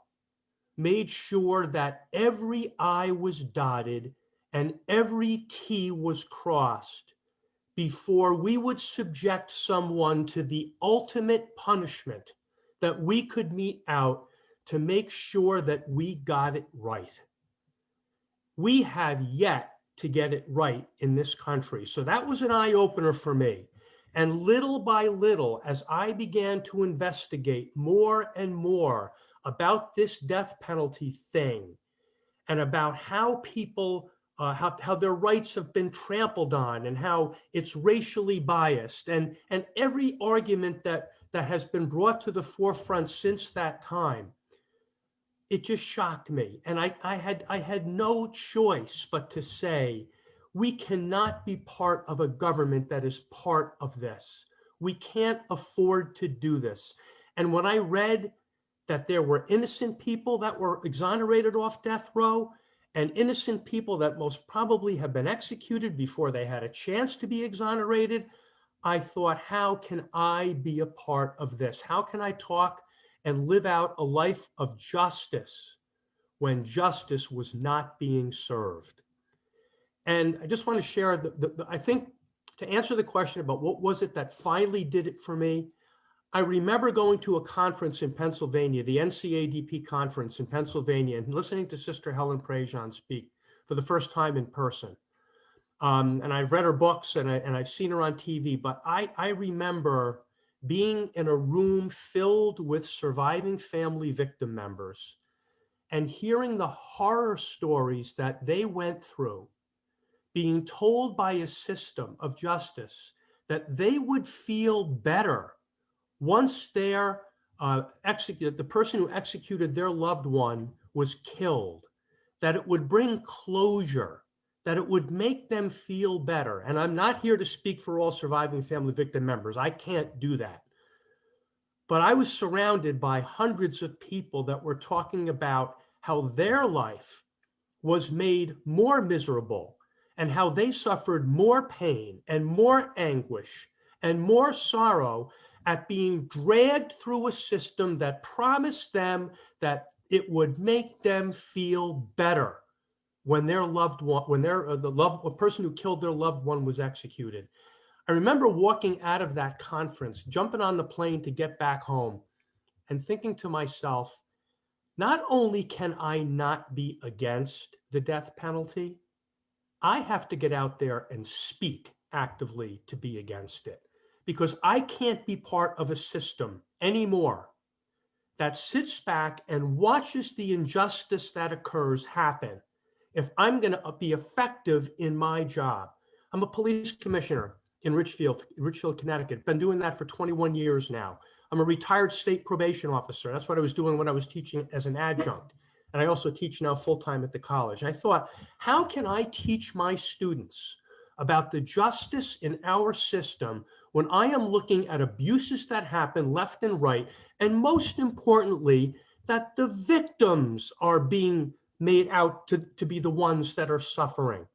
made sure that every I was dotted and every T was crossed before we would subject someone to the ultimate punishment that we could mete out to make sure that we got it right. We have yet to get it right in this country. So that was an eye-opener for me. And little by little, as I began to investigate more and more about this death penalty thing and about how people, how their rights have been trampled on and how it's racially biased and every argument that has been brought to the forefront since that time, it just shocked me. And I had no choice but to say, we cannot be part of a government that is part of this. We can't afford to do this. And when I read that there were innocent people that were exonerated off death row and innocent people that most probably have been executed before they had a chance to be exonerated, I thought, how can I be a part of this? How can I talk and live out a life of justice when justice was not being served? And I just want to share, I think, to answer the question about what was it that finally did it for me, I remember going to a conference in Pennsylvania, the NCADP conference in Pennsylvania, and listening to Sister Helen Prejean speak for the first time in person. And I've read her books and I've seen her on TV, but I remember being in a room filled with surviving family victim members and hearing the horror stories that they went through, being told by a system of justice that they would feel better once the person who executed their loved one was killed, that it would bring closure, that it would make them feel better. And I'm not here to speak for all surviving family victim members. I can't do that. But I was surrounded by hundreds of people that were talking about how their life was made more miserable and how they suffered more pain and more anguish and more sorrow at being dragged through a system that promised them that it would make them feel better when their loved one, when the person who killed their loved one was executed. I remember walking out of that conference, jumping on the plane to get back home and thinking to myself, not only can I not be against the death penalty, I have to get out there and speak actively to be against it, because I can't be part of a system anymore that sits back and watches the injustice that occurs happen if I'm going to be effective in my job. I'm a police commissioner in Richfield, Connecticut. Been doing that for 21 years now. I'm a retired state probation officer. That's what I was doing when I was teaching as an adjunct. And I also teach now full-time at the college. And I thought, how can I teach my students about the justice in our system when I am looking at abuses that happen left and right, and most importantly, that the victims are being made out to be the ones that are suffering.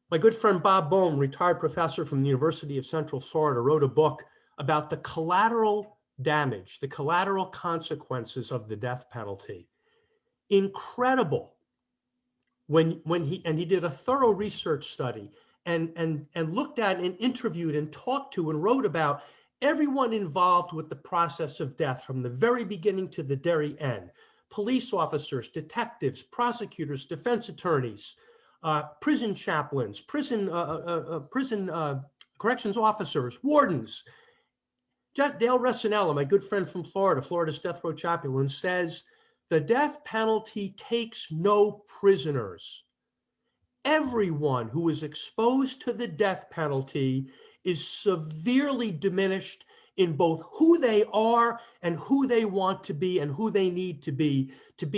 My good friend Bob Bohm, retired professor from the University of Central Florida, wrote a book about the collateral damage, the collateral consequences of the death penalty. Incredible. When he did a thorough research study and looked at and interviewed and talked to and wrote about everyone involved with the process of death from the very beginning to the very end. Police officers, detectives, prosecutors, defense attorneys, prison chaplains, prison corrections officers, wardens. Dale Resinella, my good friend from Florida, Florida's death row chaplain, says the death penalty takes no prisoners. Everyone who is exposed to the death penalty is severely diminished in both who they are and who they want to be and who they need to be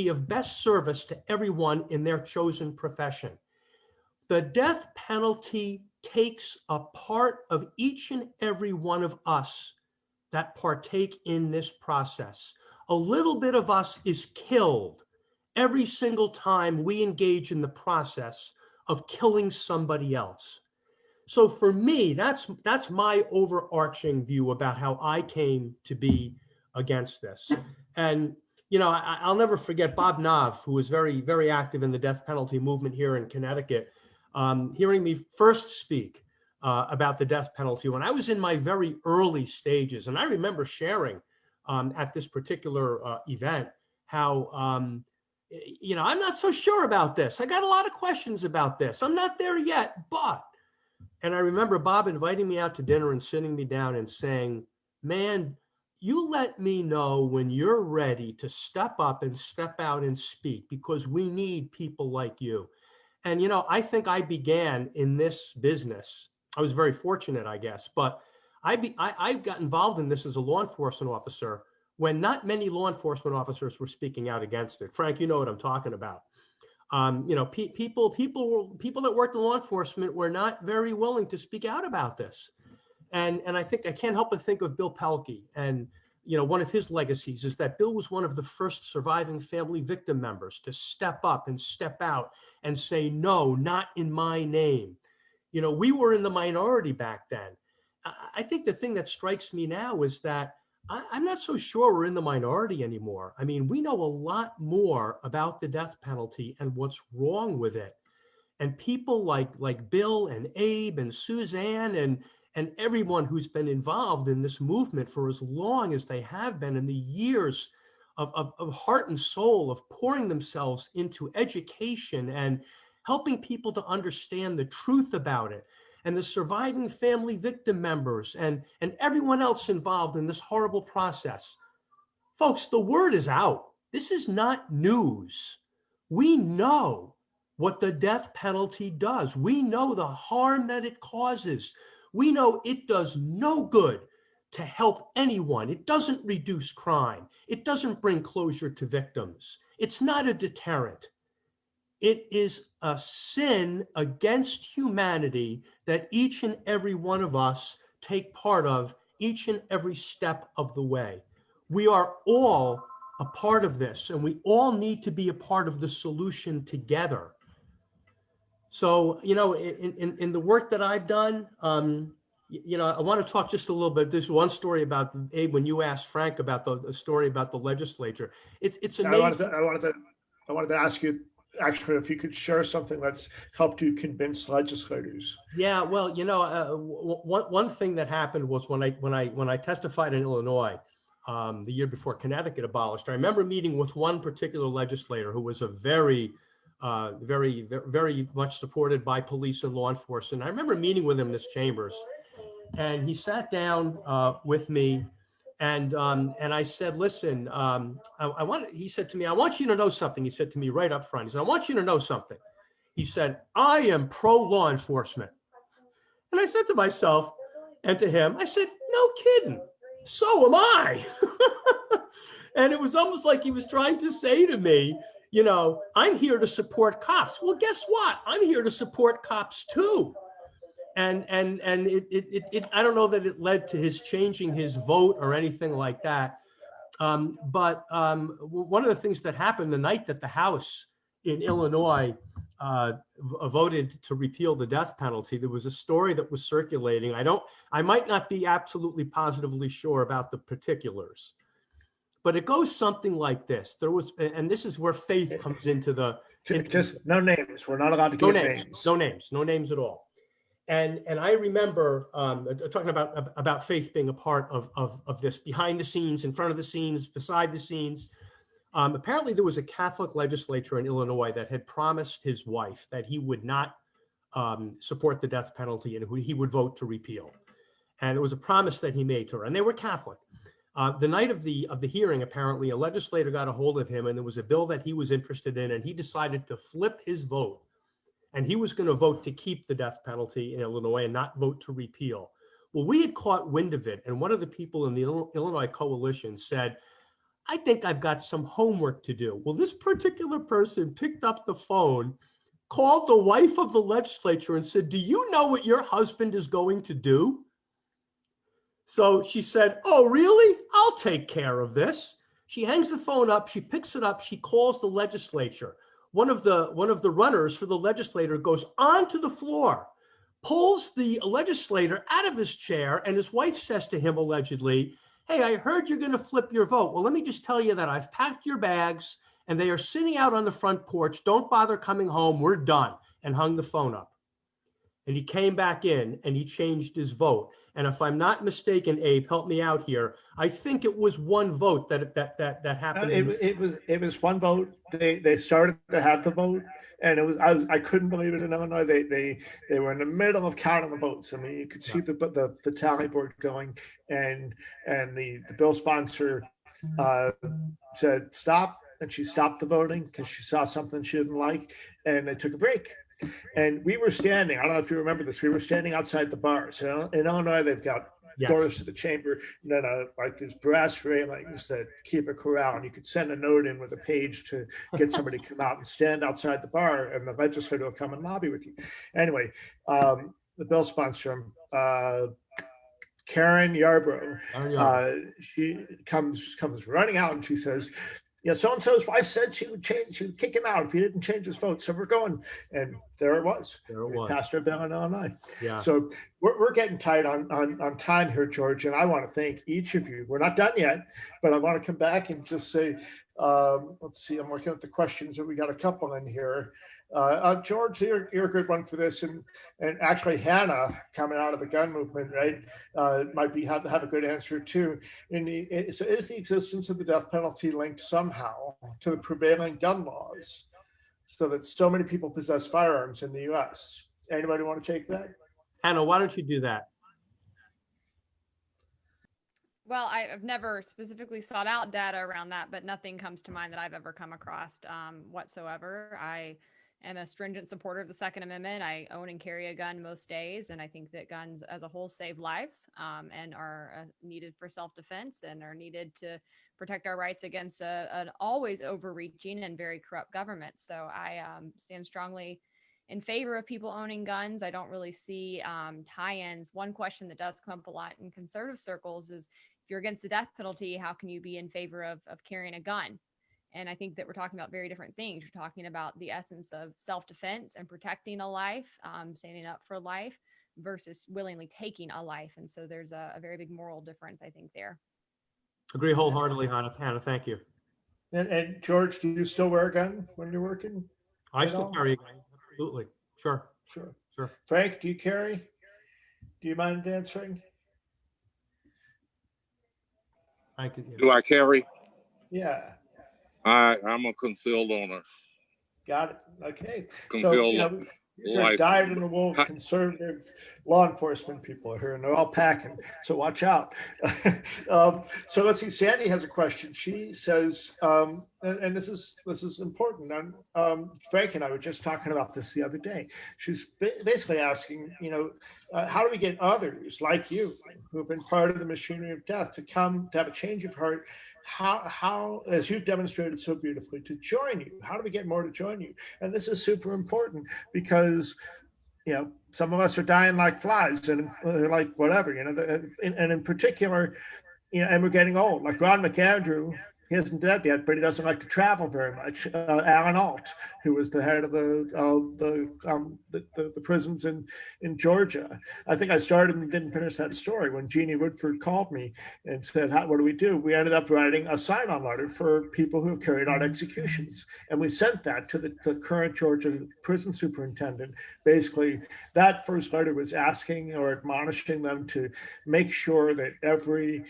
of best service to everyone in their chosen profession. The death penalty takes a part of each and every one of us that partake in this process. A little bit of us is killed every single time we engage in the process of killing somebody else. So for me, that's my overarching view about how I came to be against this. And I'll never forget Bob Knopf, who was very, very active in the death penalty movement here in Connecticut, hearing me first speak about the death penalty when I was in my very early stages. And I remember sharing at this particular event how, I'm not so sure about this. I got a lot of questions about this. I'm not there yet, but. And I remember Bob inviting me out to dinner and sitting me down and saying, man, you let me know when you're ready to step up and step out and speak, because we need people like you. And, I think I began in this business. I was very fortunate, I guess, but I got involved in this as a law enforcement officer when not many law enforcement officers were speaking out against it. Frank, you know what I'm talking about. People that worked in law enforcement were not very willing to speak out about this. And I think I can't help but think of Bill Pelkey. And, one of his legacies is that Bill was one of the first surviving family victim members to step up and step out and say, no, not in my name. We were in the minority back then. I think the thing that strikes me now is that I'm not so sure we're in the minority anymore. I mean, we know a lot more about the death penalty and what's wrong with it. And people like Bill and Abe and Suzanne and everyone who's been involved in this movement for as long as they have been, in the years of heart and soul of pouring themselves into education and helping people to understand the truth about it, and the surviving family victim members and everyone else involved in this horrible process. Folks, the word is out. This is not news. We know what the death penalty does. We know the harm that it causes. We know it does no good to help anyone. It doesn't reduce crime. It doesn't bring closure to victims. It's not a deterrent. It is a sin against humanity that each and every one of us take part of each and every step of the way. We are all a part of this, and we all need to be a part of the solution together. So, in the work that I've done, I want to talk just a little bit. There's one story about, Abe, when you asked Frank about the story about the legislature. It's amazing. I wanted to ask you, actually, if you could share something that's helped you convince legislators. Yeah, well, one thing that happened was when I testified in Illinois the year before Connecticut abolished. I remember meeting with one particular legislator who was a very much supported by police and law enforcement. I remember meeting with him in his chambers, and he sat down with me, and I said, listen, he said to me, I want you to know something. He said to me right up front, he said, I want you to know something. He said, I am pro-law enforcement. And I said to myself and to him, I said, no kidding. So am I. And it was almost like he was trying to say to me, I'm here to support cops. Well, guess what? I'm here to support cops too. And it I don't know that it led to his changing his vote or anything like that. One of the things that happened the night that the House in Illinois voted to repeal the death penalty, there was a story that was circulating. I might not be absolutely positively sure about the particulars, but it goes something like this. There was, and this is where faith comes into the. Just no names. We're not allowed to No give names. names. No names. No names at all. And I remember talking about faith being a part of this, behind the scenes, in front of the scenes, beside the scenes. Apparently, there was a Catholic legislature in Illinois that had promised his wife that he would not support the death penalty and he would vote to repeal. And it was a promise that he made to her, and they were Catholic. The night of the hearing, apparently, a legislator got a hold of him, and there was a bill that he was interested in, and he decided to flip his vote. And he was going to vote to keep the death penalty in Illinois and not vote to repeal. Well, we had caught wind of it, and one of the people in the Illinois coalition said, I think I've got some homework to do. Well, this particular person picked up the phone, called the wife of the legislature and said, do you know what your husband is going to do? So she said, oh, really? I'll take care of this. She hangs the phone up, she picks it up, she calls the legislature. One of the runners for the legislator goes onto the floor, pulls the legislator out of his chair, and his wife says to him allegedly, hey, I heard you're going to flip your vote. Well, let me just tell you that I've packed your bags and they are sitting out on the front porch. Don't bother coming home. We're done. And hung the phone up. And he came back in and he changed his vote. And if I'm not mistaken, Abe, help me out here. I think it was one vote that happened. It was one vote. They started to have the vote, and I couldn't believe it in Illinois. They were in the middle of counting the votes. I mean, you could see the tally board going, and the bill sponsor said stop, and she stopped the voting because she saw something she didn't like, and they took a break. And we were standing, I don't know if you remember this, we were standing outside the bars. In Illinois, they've got doors to the chamber, and then like these brass railings that keep a corral, and you could send a note in with a page to get somebody to come out and stand outside the bar, and the legislator will come and lobby with you. Anyway, the bill sponsor, Karen Yarbrough, she comes running out, and she says, yeah, so-and-so's wife said she would kick him out if he didn't change his vote. So we're going, and there it was. We passed our bill in Illinois. Yeah. So we're getting tight on time here, George, and I want to thank each of you. We're not done yet, but I want to come back and just say, let's see, I'm working with the questions, and we got a couple in here. George, you're a good one for this, and actually Hannah, coming out of the gun movement, right, might have a good answer too. So is the existence of the death penalty linked somehow to the prevailing gun laws, so that so many people possess firearms in the U.S.? Anybody want to take that? Hannah, why don't you do that? Well, I've never specifically sought out data around that, but nothing comes to mind that I've ever come across whatsoever. I am a stringent supporter of the Second Amendment. I own and carry a gun most days, and I think that guns as a whole save lives and are needed for self-defense and are needed to protect our rights against an always overreaching and very corrupt government. So I stand strongly in favor of people owning guns. I don't really see tie-ins. One question that does come up a lot in conservative circles is, if you're against the death penalty, how can you be in favor of carrying a gun? And I think that we're talking about very different things. You're talking about the essence of self-defense and protecting a life, standing up for life, versus willingly taking a life. And so there's a very big moral difference, I think, there. Agree wholeheartedly, Hannah. Thank you. And George, do you still wear a gun when you're working? I still carry a gun. Absolutely. Sure. Frank, do you carry? Do you mind answering? Do I carry? Yeah. I'm a concealed owner. Got it. Okay. Concealed these are dyed-in-the-wool conservative law enforcement people here, and they're all packing, so watch out. So let's see. Sandy has a question. She says, and this is important. Frank and I were just talking about this the other day. She's basically asking, how do we get others like you, who have been part of the machinery of death, to come to have a change of heart? How, as you've demonstrated so beautifully, to join you? How do we get more to join you? And this is super important because, some of us are dying like flies and like whatever, and in particular, and we're getting old. Like Ron McAndrew, he isn't dead yet, but he doesn't like to travel very much. Alan Alt, who was the head of the prisons in Georgia. I think I started and didn't finish that story when Jeannie Woodford called me and said, what do we do? We ended up writing a sign-on letter for people who have carried out executions. And we sent that to the current Georgia prison superintendent. Basically, that first letter was asking or admonishing them to make sure that every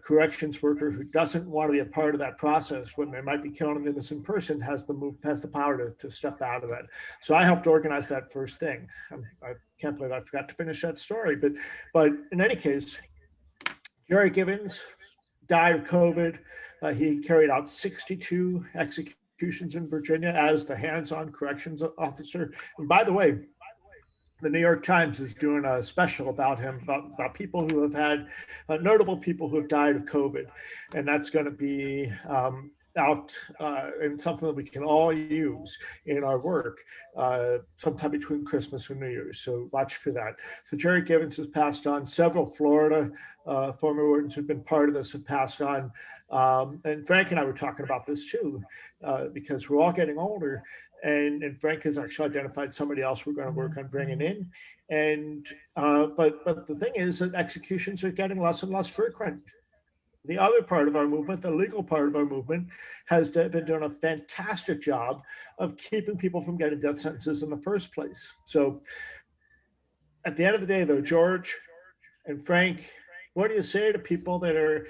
corrections worker who doesn't want to be a part of that process when they might be killing an innocent person has the power to step out of that. So I helped organize that first thing. I can't believe I forgot to finish that story, but in any case, Jerry Givens died of COVID. He carried out 62 executions in Virginia as the hands-on corrections officer. And by the way, the New York Times is doing a special about him, about people who have had, notable people who have died of COVID. And that's going to be out and something that we can all use in our work sometime between Christmas and New Year's. So watch for that. So Jerry Givens has passed on. Several Florida former wardens who've been part of this have passed on. And Frank and I were talking about this too, because we're all getting older. And Frank has actually identified somebody else we're going to work on bringing in. And but the thing is that executions are getting less and less frequent. The other part of our movement, the legal part of our movement, has been doing a fantastic job of keeping people from getting death sentences in the first place. So at the end of the day, though, George and Frank, what do you say to people that are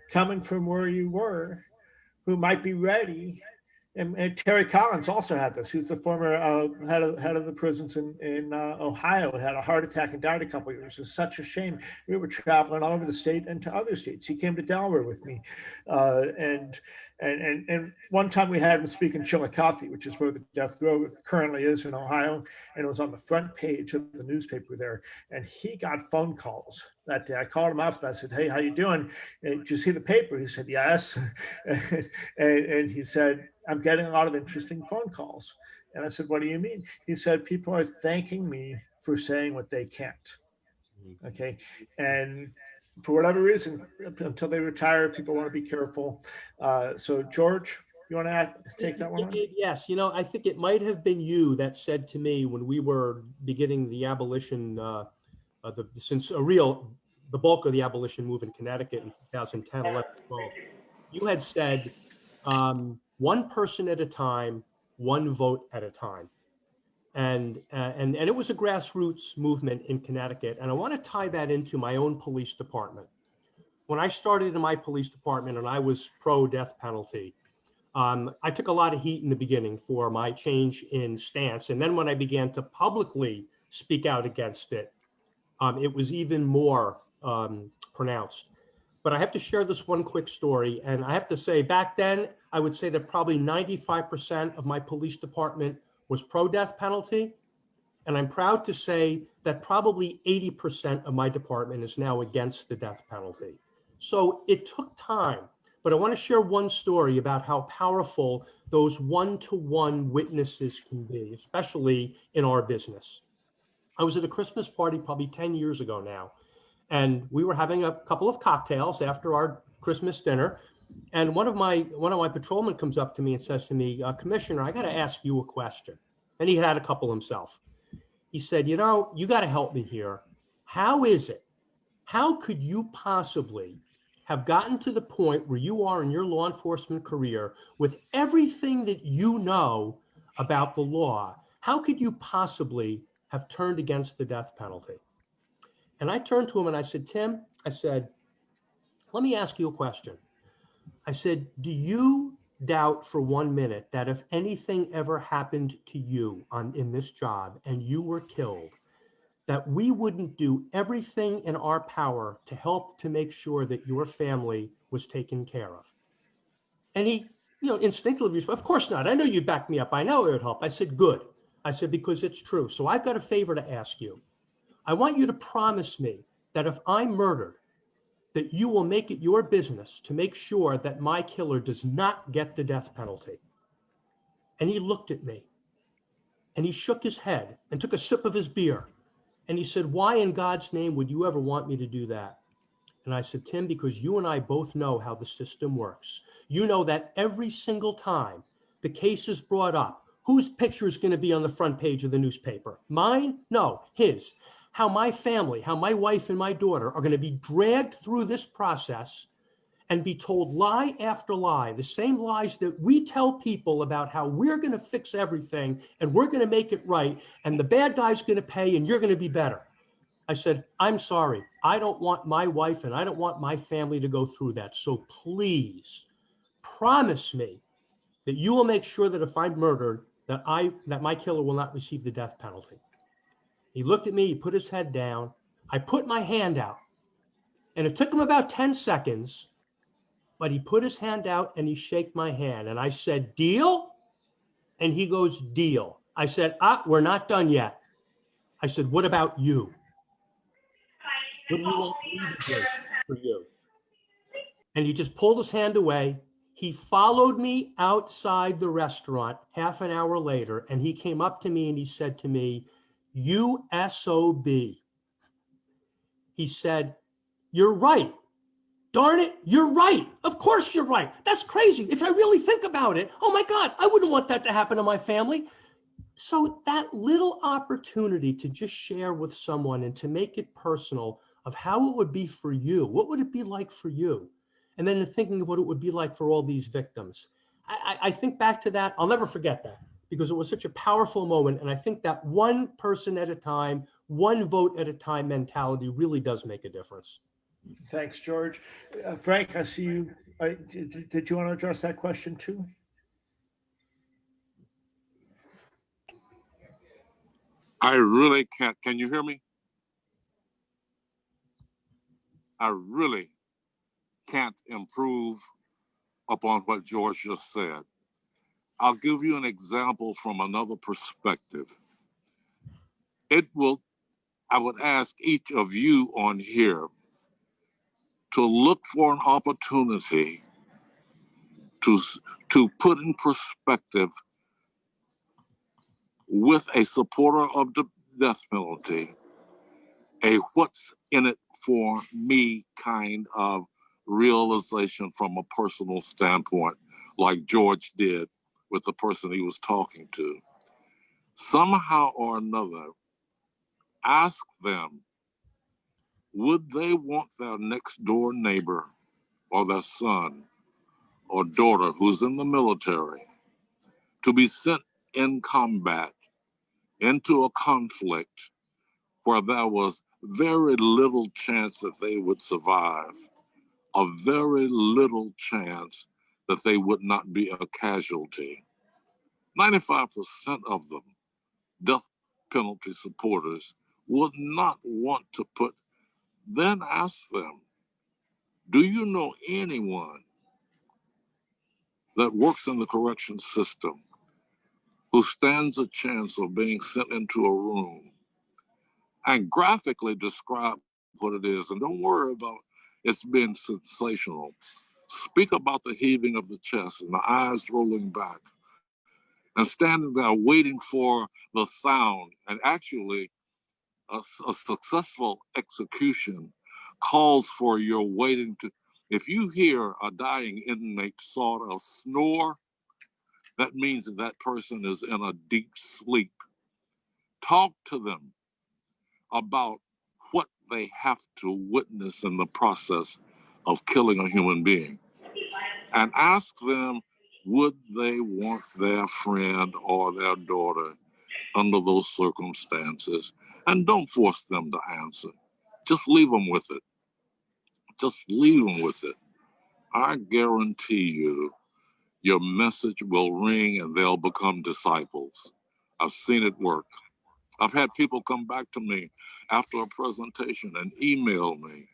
coming from where you were, who might be ready? And Terry Collins also had this. He's the former head of the prisons in Ohio. He had a heart attack and died a couple of years. It's such a shame. We were traveling all over the state and to other states. He came to Delaware with me, and one time we had him speak in Chillicothe, which is where the death row currently is in Ohio, and it was on the front page of the newspaper there. And he got phone calls that day. I called him up. I said, "Hey, how you doing? Did you see the paper?" He said, "Yes," and he said, "I'm getting a lot of interesting phone calls." And I said, "What do you mean?" He said, "People are thanking me for saying what they can't." Okay. And for whatever reason, until they retire, people want to be careful. So George, you want to take that one on? Yes. I think it might have been you that said to me when we were beginning the abolition, the bulk of the abolition move in Connecticut in 2010, 11, 12, you had said, one person at a time, one vote at a time. And it was a grassroots movement in Connecticut. And I want to tie that into my own police department. When I started in my police department and I was pro death penalty, I took a lot of heat in the beginning for my change in stance. And then when I began to publicly speak out against it, it was even more pronounced. But I have to share this one quick story. And I have to say, back then, I would say that probably 95% of my police department was pro-death penalty. And I'm proud to say that probably 80% of my department is now against the death penalty. So it took time. But I want to share one story about how powerful those one-to-one witnesses can be, especially in our business. I was at a Christmas party probably 10 years ago now. And we were having a couple of cocktails after our Christmas dinner. And one of my patrolmen comes up to me and says to me, "Commissioner, I got to ask you a question." And he had a couple himself. He said, "You got to help me here. How could you possibly have gotten to the point where you are in your law enforcement career with everything that you know about the law? How could you possibly have turned against the death penalty?" And I turned to him and I said, "Tim," I said, "let me ask you a question." I said, "Do you doubt for 1 minute that if anything ever happened to you in this job and you were killed, that we wouldn't do everything in our power to help to make sure that your family was taken care of?" And he, instinctively, "Of course not. I know you'd back me up. I know it would help." I said, "Good." I said, "Because it's true. So I've got a favor to ask you. I want you to promise me that if I'm murdered, that you will make it your business to make sure that my killer does not get the death penalty." And he looked at me and he shook his head and took a sip of his beer. And he said, "Why in God's name would you ever want me to do that?" And I said, Tim, because you and I both know how the system works. You know that every single time the case is brought up, whose picture is going to be on the front page of the newspaper? Mine? No, his. How my family, how my wife and my daughter are going to be dragged through this process and be told lie after lie, the same lies that we tell people about how we're going to fix everything and we're going to make it right, and the bad guy's going to pay and you're going to be better. I said, I'm sorry. I don't want my wife and I don't want my family to go through that. So please promise me that you will make sure that if I'm murdered, that my killer will not receive the death penalty. He looked at me, he put his head down. I put my hand out, and it took him about 10 seconds, but he put his hand out and he shook my hand. And I said, deal? And he goes, deal. I said, we're not done yet. I said, what about you? What do you want me to do for you? And he just pulled his hand away. He followed me outside the restaurant half an hour later, and he came up to me and he said to me, you SOB. He said, you're right. Darn it, you're right. Of course you're right. That's crazy. If I really think about it, oh my God, I wouldn't want that to happen to my family. So that little opportunity to just share with someone and to make it personal of how it would be for you, what would it be like for you? And then thinking of what it would be like for all these victims. I think back to that. I'll never forget that because it was such a powerful moment. And I think that one person at a time, one vote at a time mentality really does make a difference. Thanks, George. Frank, I see you. Did you want to address that question too? I really can't. Can you hear me? I really can't improve upon what George just said. I'll give you an example from another perspective. I would ask each of you on here to look for an opportunity to put in perspective with a supporter of the death penalty, a what's in it for me kind of realization from a personal standpoint, like George did with the person he was talking to. Somehow or another, ask them, would they want their next door neighbor or their son or daughter who's in the military to be sent in combat into a conflict where there was very little chance that they would survive, a very little chance that they would not be a casualty? 95% of them, death penalty supporters, would not want to put. Then ask them, do you know anyone that works in the correction system who stands a chance of being sent into a room, and graphically describe what it is? And don't worry about it's being sensational. Speak about the heaving of the chest and the eyes rolling back and standing there waiting for the sound. And actually, a successful execution calls for your waiting to. If you hear a dying inmate sort of snore, that means that that person is in a deep sleep. Talk to them about what they have to witness in the process of killing a human being. And ask them, would they want their friend or their daughter under those circumstances? And don't force them to answer. Just leave them with it. Just leave them with it. I guarantee you, your message will ring and they'll become disciples. I've seen it work. I've had people come back to me after a presentation and email me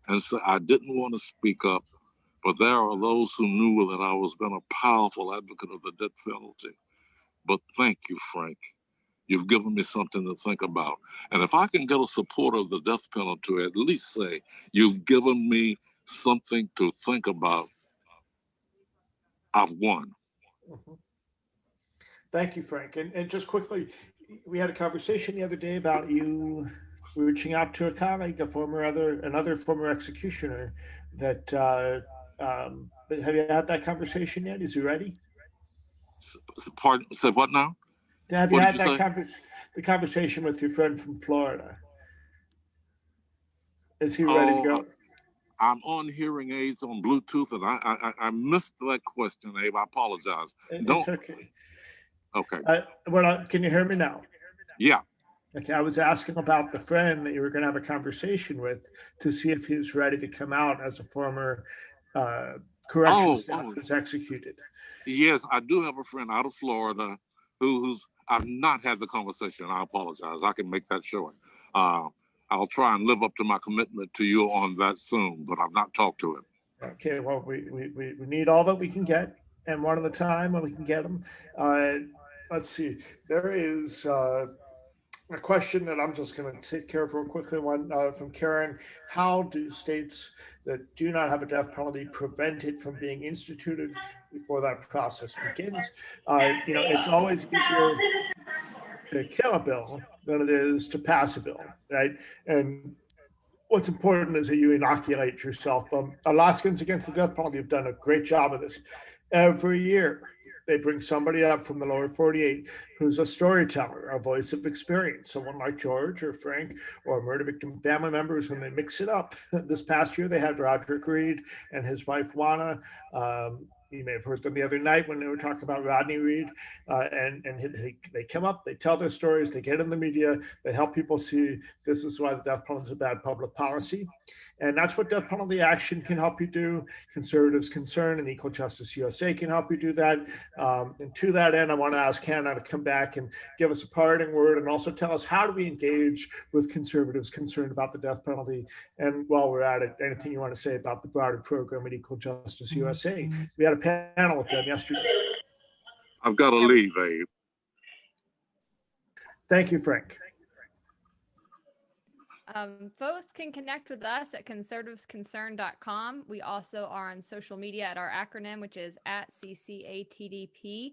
and say, I didn't want to speak up, but there are those who knew that I was been a powerful advocate of the death penalty. But thank you, Frank. You've given me something to think about. And if I can get a supporter of the death penalty, at least say, you've given me something to think about, I've won. Mm-hmm. Thank you, Frank. And just quickly, we had a conversation the other day about you reaching out to a colleague, another former executioner that, have you had that conversation yet? Is he ready? Pardon, say what now? Have you What did had you that say? the conversation with your friend from Florida? Is he ready to Oh, go? I'm on hearing aids on Bluetooth, and I missed that question, Abe. I apologize. It's Don't. okay. Okay. Can you hear me now? Yeah. Okay, I was asking about the friend that you were going to have a conversation with to see if he was ready to come out as a former correction staff who's executed. Yes, I do have a friend out of Florida who's I've not had the conversation. I apologize. I can make that short. I'll try and live up to my commitment to you on that soon, but I've not talked to him. Okay, well, we need all that we can get, and one at a time when we can get them. Let's see. There is a question that I'm just going to take care of real quickly. One from Karen: how do states that do not have a death penalty prevent it from being instituted before that process begins? It's always easier to kill a bill than it is to pass a bill, right? And what's important is that you inoculate yourself. Alaskans Against the Death Penalty have done a great job of this. Every year, they bring somebody up from the lower 48 who's a storyteller, a voice of experience, someone like George or Frank or murder victim family members, and they mix it up. This past year, they had Roderick Reed and his wife, Juana. You may have heard them the other night when they were talking about Rodney Reed, and they come up, they tell their stories, they get in the media, they help people see this is why the death penalty is a bad public policy. And that's what Death Penalty Action can help you do. Conservatives Concern and Equal Justice USA can help you do that. And to that end, I want to ask Hannah to come back and give us a parting word and also tell us how do we engage with conservatives concerned about the death penalty. And while we're at it, anything you want to say about the broader program at Equal Justice USA? We had a panel with them yesterday. I've got to leave, Abe. Thank you, Frank. Folks can connect with us at conservativesconcern.com. We also are on social media at our acronym, which is @CCATDP.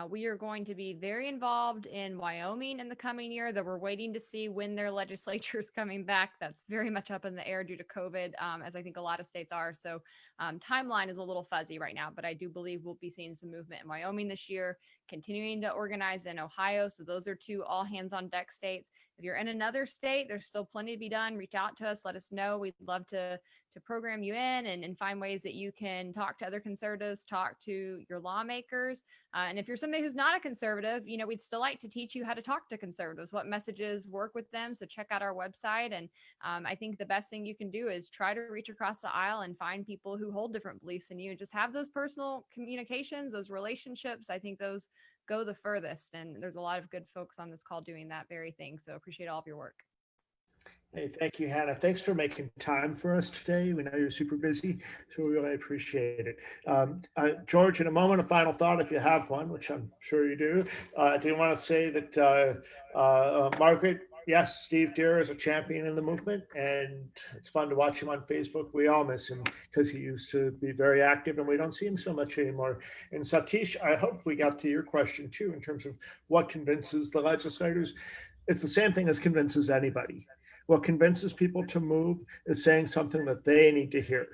We are going to be very involved in Wyoming in the coming year, though we're waiting to see when their legislature is coming back. That's very much up in the air due to COVID, as I think a lot of states are. So timeline is a little fuzzy right now, but I do believe we'll be seeing some movement in Wyoming this year, continuing to organize in Ohio. So those are two all hands on deck states. If you're in another state, there's still plenty to be done. Reach out to us. Let us know. We'd love to program you in and find ways that you can talk to other conservatives, talk to your lawmakers. And if you're somebody who's not a conservative, we'd still like to teach you how to talk to conservatives, what messages work with them. So check out our website. And I think the best thing you can do is try to reach across the aisle and find people who hold different beliefs than you. Just have those personal communications, those relationships. I think those go the furthest. And there's a lot of good folks on this call doing that very thing. So appreciate all of your work. Hey, thank you, Hannah. Thanks for making time for us today. We know you're super busy, so we really appreciate it. George, in a moment, a final thought, if you have one, which I'm sure you do. Do you want to say that Margaret, yes, Steve Deere is a champion in the movement, and it's fun to watch him on Facebook. We all miss him because he used to be very active, and we don't see him so much anymore. And Satish, I hope we got to your question too, in terms of what convinces the legislators. It's the same thing as convinces anybody. What convinces people to move is saying something that they need to hear.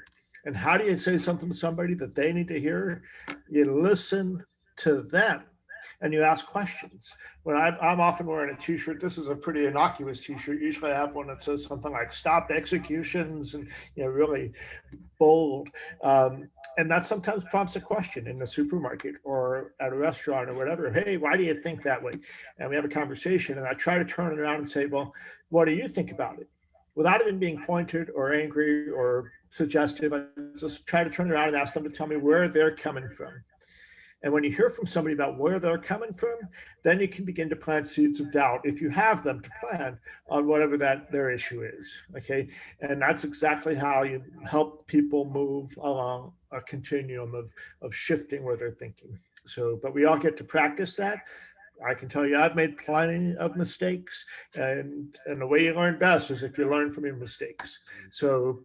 And how do you say something to somebody that they need to hear? You listen to them and you ask questions. When I'm often wearing a t-shirt, this is a pretty innocuous t-shirt. Usually I have one that says something like "Stop Executions," and really bold. And that sometimes prompts a question in the supermarket or at a restaurant or whatever. Hey, why do you think that way? And we have a conversation, and I try to turn it around and say, well, what do you think about it? Without even being pointed or angry or suggestive, I just try to turn it around and ask them to tell me where they're coming from. And when you hear from somebody about where they're coming from, then you can begin to plant seeds of doubt, if you have them to plant, on whatever their issue is. Okay, and that's exactly how you help people move along a continuum of shifting where they're thinking. So, but we all get to practice that. I can tell you I've made plenty of mistakes, and the way you learn best is if you learn from your mistakes. So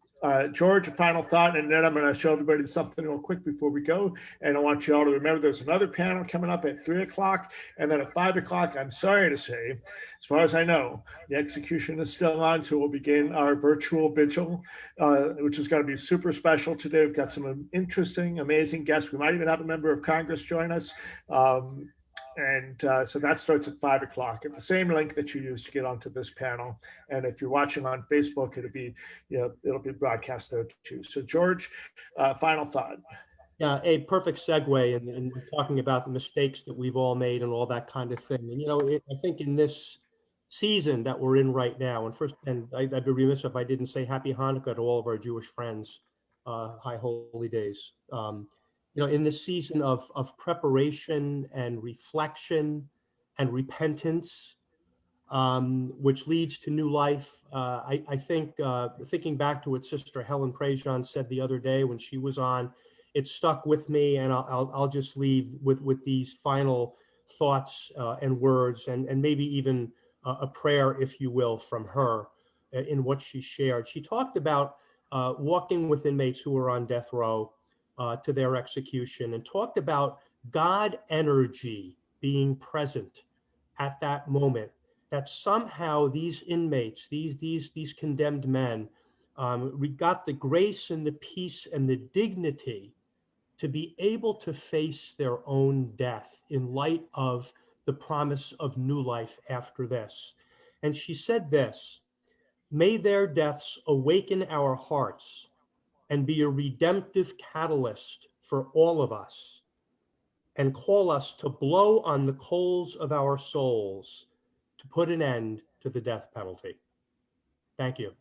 George, a final thought, and then I'm going to show everybody something real quick before we go. And I want you all to remember there's another panel coming up at 3 o'clock. And then at 5 o'clock, I'm sorry to say, as far as I know, the execution is still on. So we'll begin our virtual vigil, which is going to be super special today. We've got some interesting, amazing guests. We might even have a member of Congress join us. So that starts at 5 o'clock at the same link that you used to get onto this panel. And if you're watching on Facebook, it'll be broadcast there too. So George, final thought. Yeah, a perfect segue in talking about the mistakes that we've all made and all that kind of thing. And, I think in this season that we're in right now, and I'd be remiss if I didn't say Happy Hanukkah to all of our Jewish friends, High Holy Days. In this season of preparation and reflection and repentance, which leads to new life. I think thinking back to what Sister Helen Prejean said the other day when she was on, it stuck with me, and I'll just leave with these final thoughts and words, and maybe even a prayer, if you will, from her in what she shared. She talked about walking with inmates who are on death row to their execution, and talked about God energy being present at that moment, that somehow these inmates, these condemned men, got the grace and the peace and the dignity to be able to face their own death in light of the promise of new life after this. And she said this: may their deaths awaken our hearts and be a redemptive catalyst for all of us, and call us to blow on the coals of our souls to put an end to the death penalty. Thank you.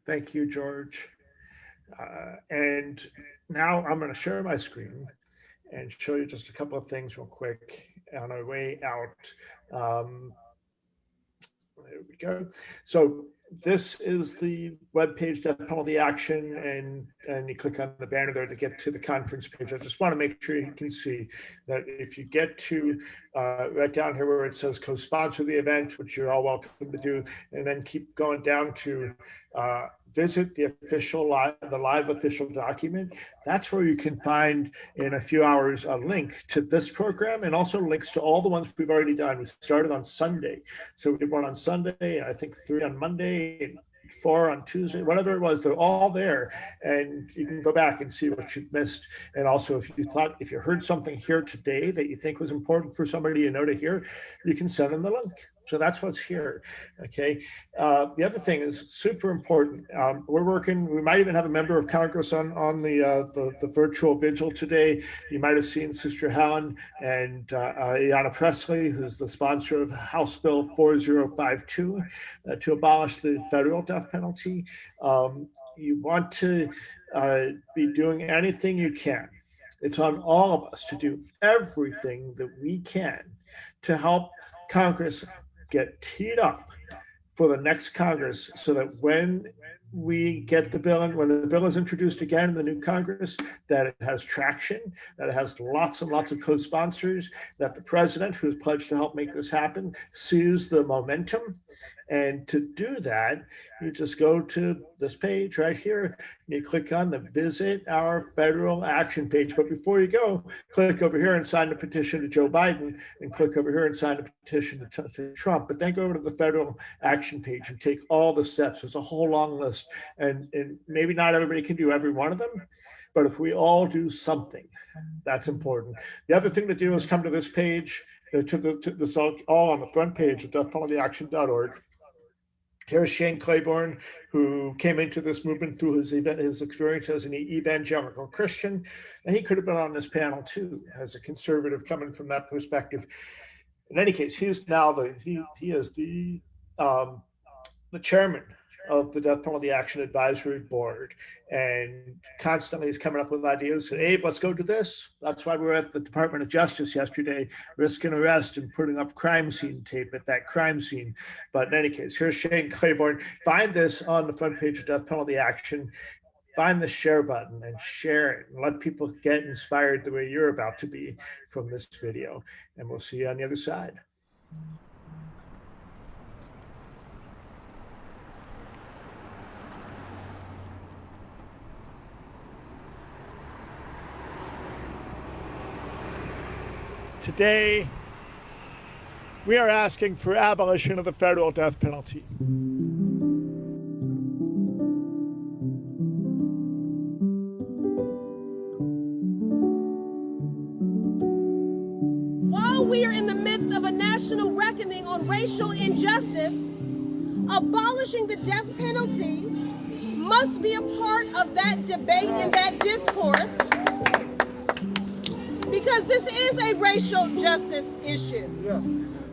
Thank you, George. And now I'm going to share my screen and show you just a couple of things real quick on our way out. There we go. So this is the webpage, Death Penalty Action, and you click on the banner there to get to the conference page. I just want to make sure you can see that if you get to right down here where it says co-sponsor the event, which you're all welcome to do, and then keep going down to visit the live official document. That's where you can find in a few hours a link to this program, and also links to all the ones we've already done. We started on Sunday. So we did one on Sunday, and I think 3 on Monday, and 4 on Tuesday, whatever it was, they're all there. And you can go back and see what you've missed. And also if you heard something here today that you think was important for somebody you know to hear, you can send them the link. So that's what's here, okay? The other thing is super important. We're working, we might even have a member of Congress on the virtual vigil today. You might have seen Sister Helen and Ayanna Presley, who's the sponsor of House Bill 4052 to abolish the federal death penalty. You want to be doing anything you can. It's on all of us to do everything that we can to help Congress get teed up for the next Congress, so that when we get the bill, and when the bill is introduced again in the new Congress, that it has traction, that it has lots and lots of co-sponsors, that the president, who has pledged to help make this happen, sees the momentum. And to do that, you just go to this page right here, you click on the Visit Our Federal Action page. But before you go, click over here and sign the petition to Joe Biden, and click over here and sign the petition to Trump. But then go over to the Federal Action page and take all the steps. There's a whole long list. And maybe not everybody can do every one of them, but if we all do something, that's important. The other thing to do is come to this page, this all on the front page of deathpenaltyaction.org. Here's Shane Claiborne, who came into this movement through his experience as an evangelical Christian. And he could have been on this panel too, as a conservative coming from that perspective. In any case, he's now he is the chairman of the Death Penalty Action Advisory Board, and constantly he's coming up with ideas. Abe, let's go do this. That's why we were at the Department of Justice yesterday, risking arrest and putting up crime scene tape at that crime scene. But in any case, here's Shane Claiborne. Find this on the front page of Death Penalty Action. Find the share button and share it, and let people get inspired the way you're about to be from this video. And we'll see you on the other side. Today, we are asking for abolition of the federal death penalty. While we are in the midst of a national reckoning on racial injustice, abolishing the death penalty must be a part of that debate and that discourse, because this is a racial justice issue.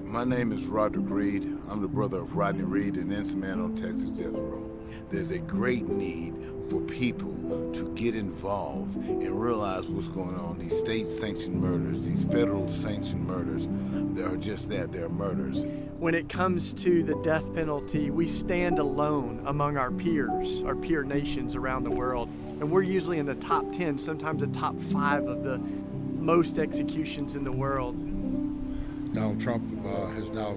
My name is Roderick Reed. I'm the brother of Rodney Reed, an innocent man on Texas death row. There's a great need for people to get involved and realize what's going on. These state-sanctioned murders, these federal-sanctioned murders, they are just that, they're murders. When it comes to the death penalty, we stand alone among our peers, our peer nations around the world. And we're usually in the top 10, sometimes the top 5 of the most executions in the world. Donald Trump has now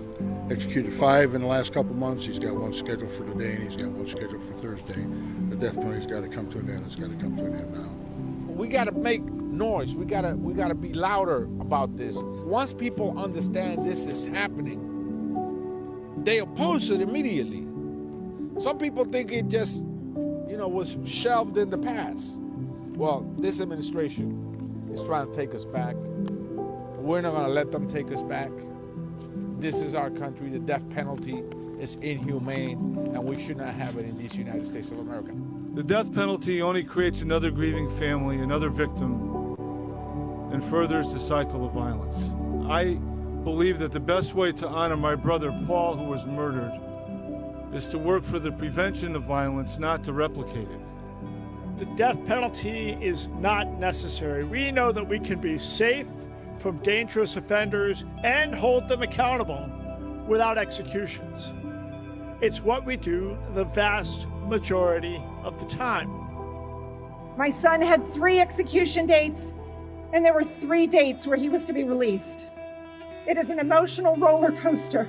executed 5 in the last couple months. He's got one scheduled for today, and he's got one scheduled for Thursday. The death penalty's got to come to an end. It's got to come to an end now. We got to make noise. We got to be louder about this. Once people understand this is happening, they oppose it immediately. Some people think it just, was shelved in the past. Well, this administration is trying to take us back. We're not going to let them take us back. This is our country. The death penalty is inhumane, and we should not have it in these United States of America. The death penalty only creates another grieving family, another victim, and furthers the cycle of violence. I believe that the best way to honor my brother Paul, who was murdered, is to work for the prevention of violence, not to replicate it. The death penalty is not necessary. We know that we can be safe from dangerous offenders and hold them accountable without executions. It's what we do the vast majority of the time. My son had 3 execution dates, and there were 3 dates where he was to be released. It is an emotional roller coaster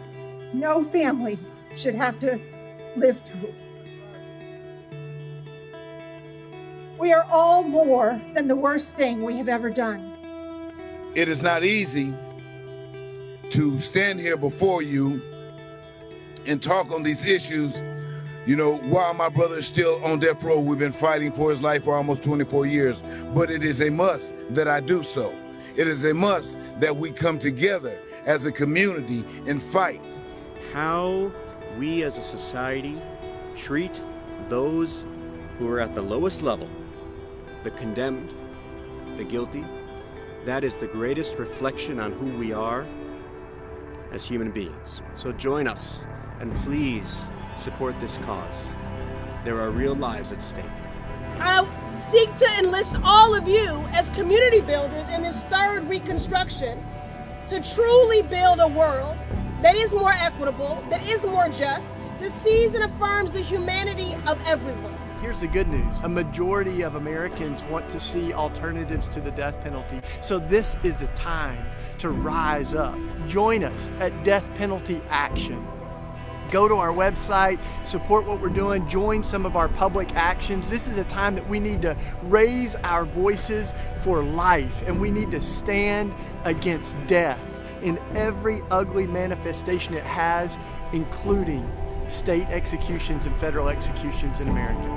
no family should have to live through. We are all more than the worst thing we have ever done. It is not easy to stand here before you and talk on these issues. While my brother is still on death row, we've been fighting for his life for almost 24 years, but it is a must that I do so. It is a must that we come together as a community and fight. How we as a society treat those who are at the lowest level, the condemned, the guilty, that is the greatest reflection on who we are as human beings. So join us and please support this cause. There are real lives at stake. I seek to enlist all of you as community builders in this third reconstruction to truly build a world that is more equitable, that is more just, that sees and affirms the humanity of everyone. Here's the good news. A majority of Americans want to see alternatives to the death penalty. So this is the time to rise up. Join us at Death Penalty Action. Go to our website, support what we're doing, join some of our public actions. This is a time that we need to raise our voices for life, and we need to stand against death in every ugly manifestation it has, including state executions and federal executions in America.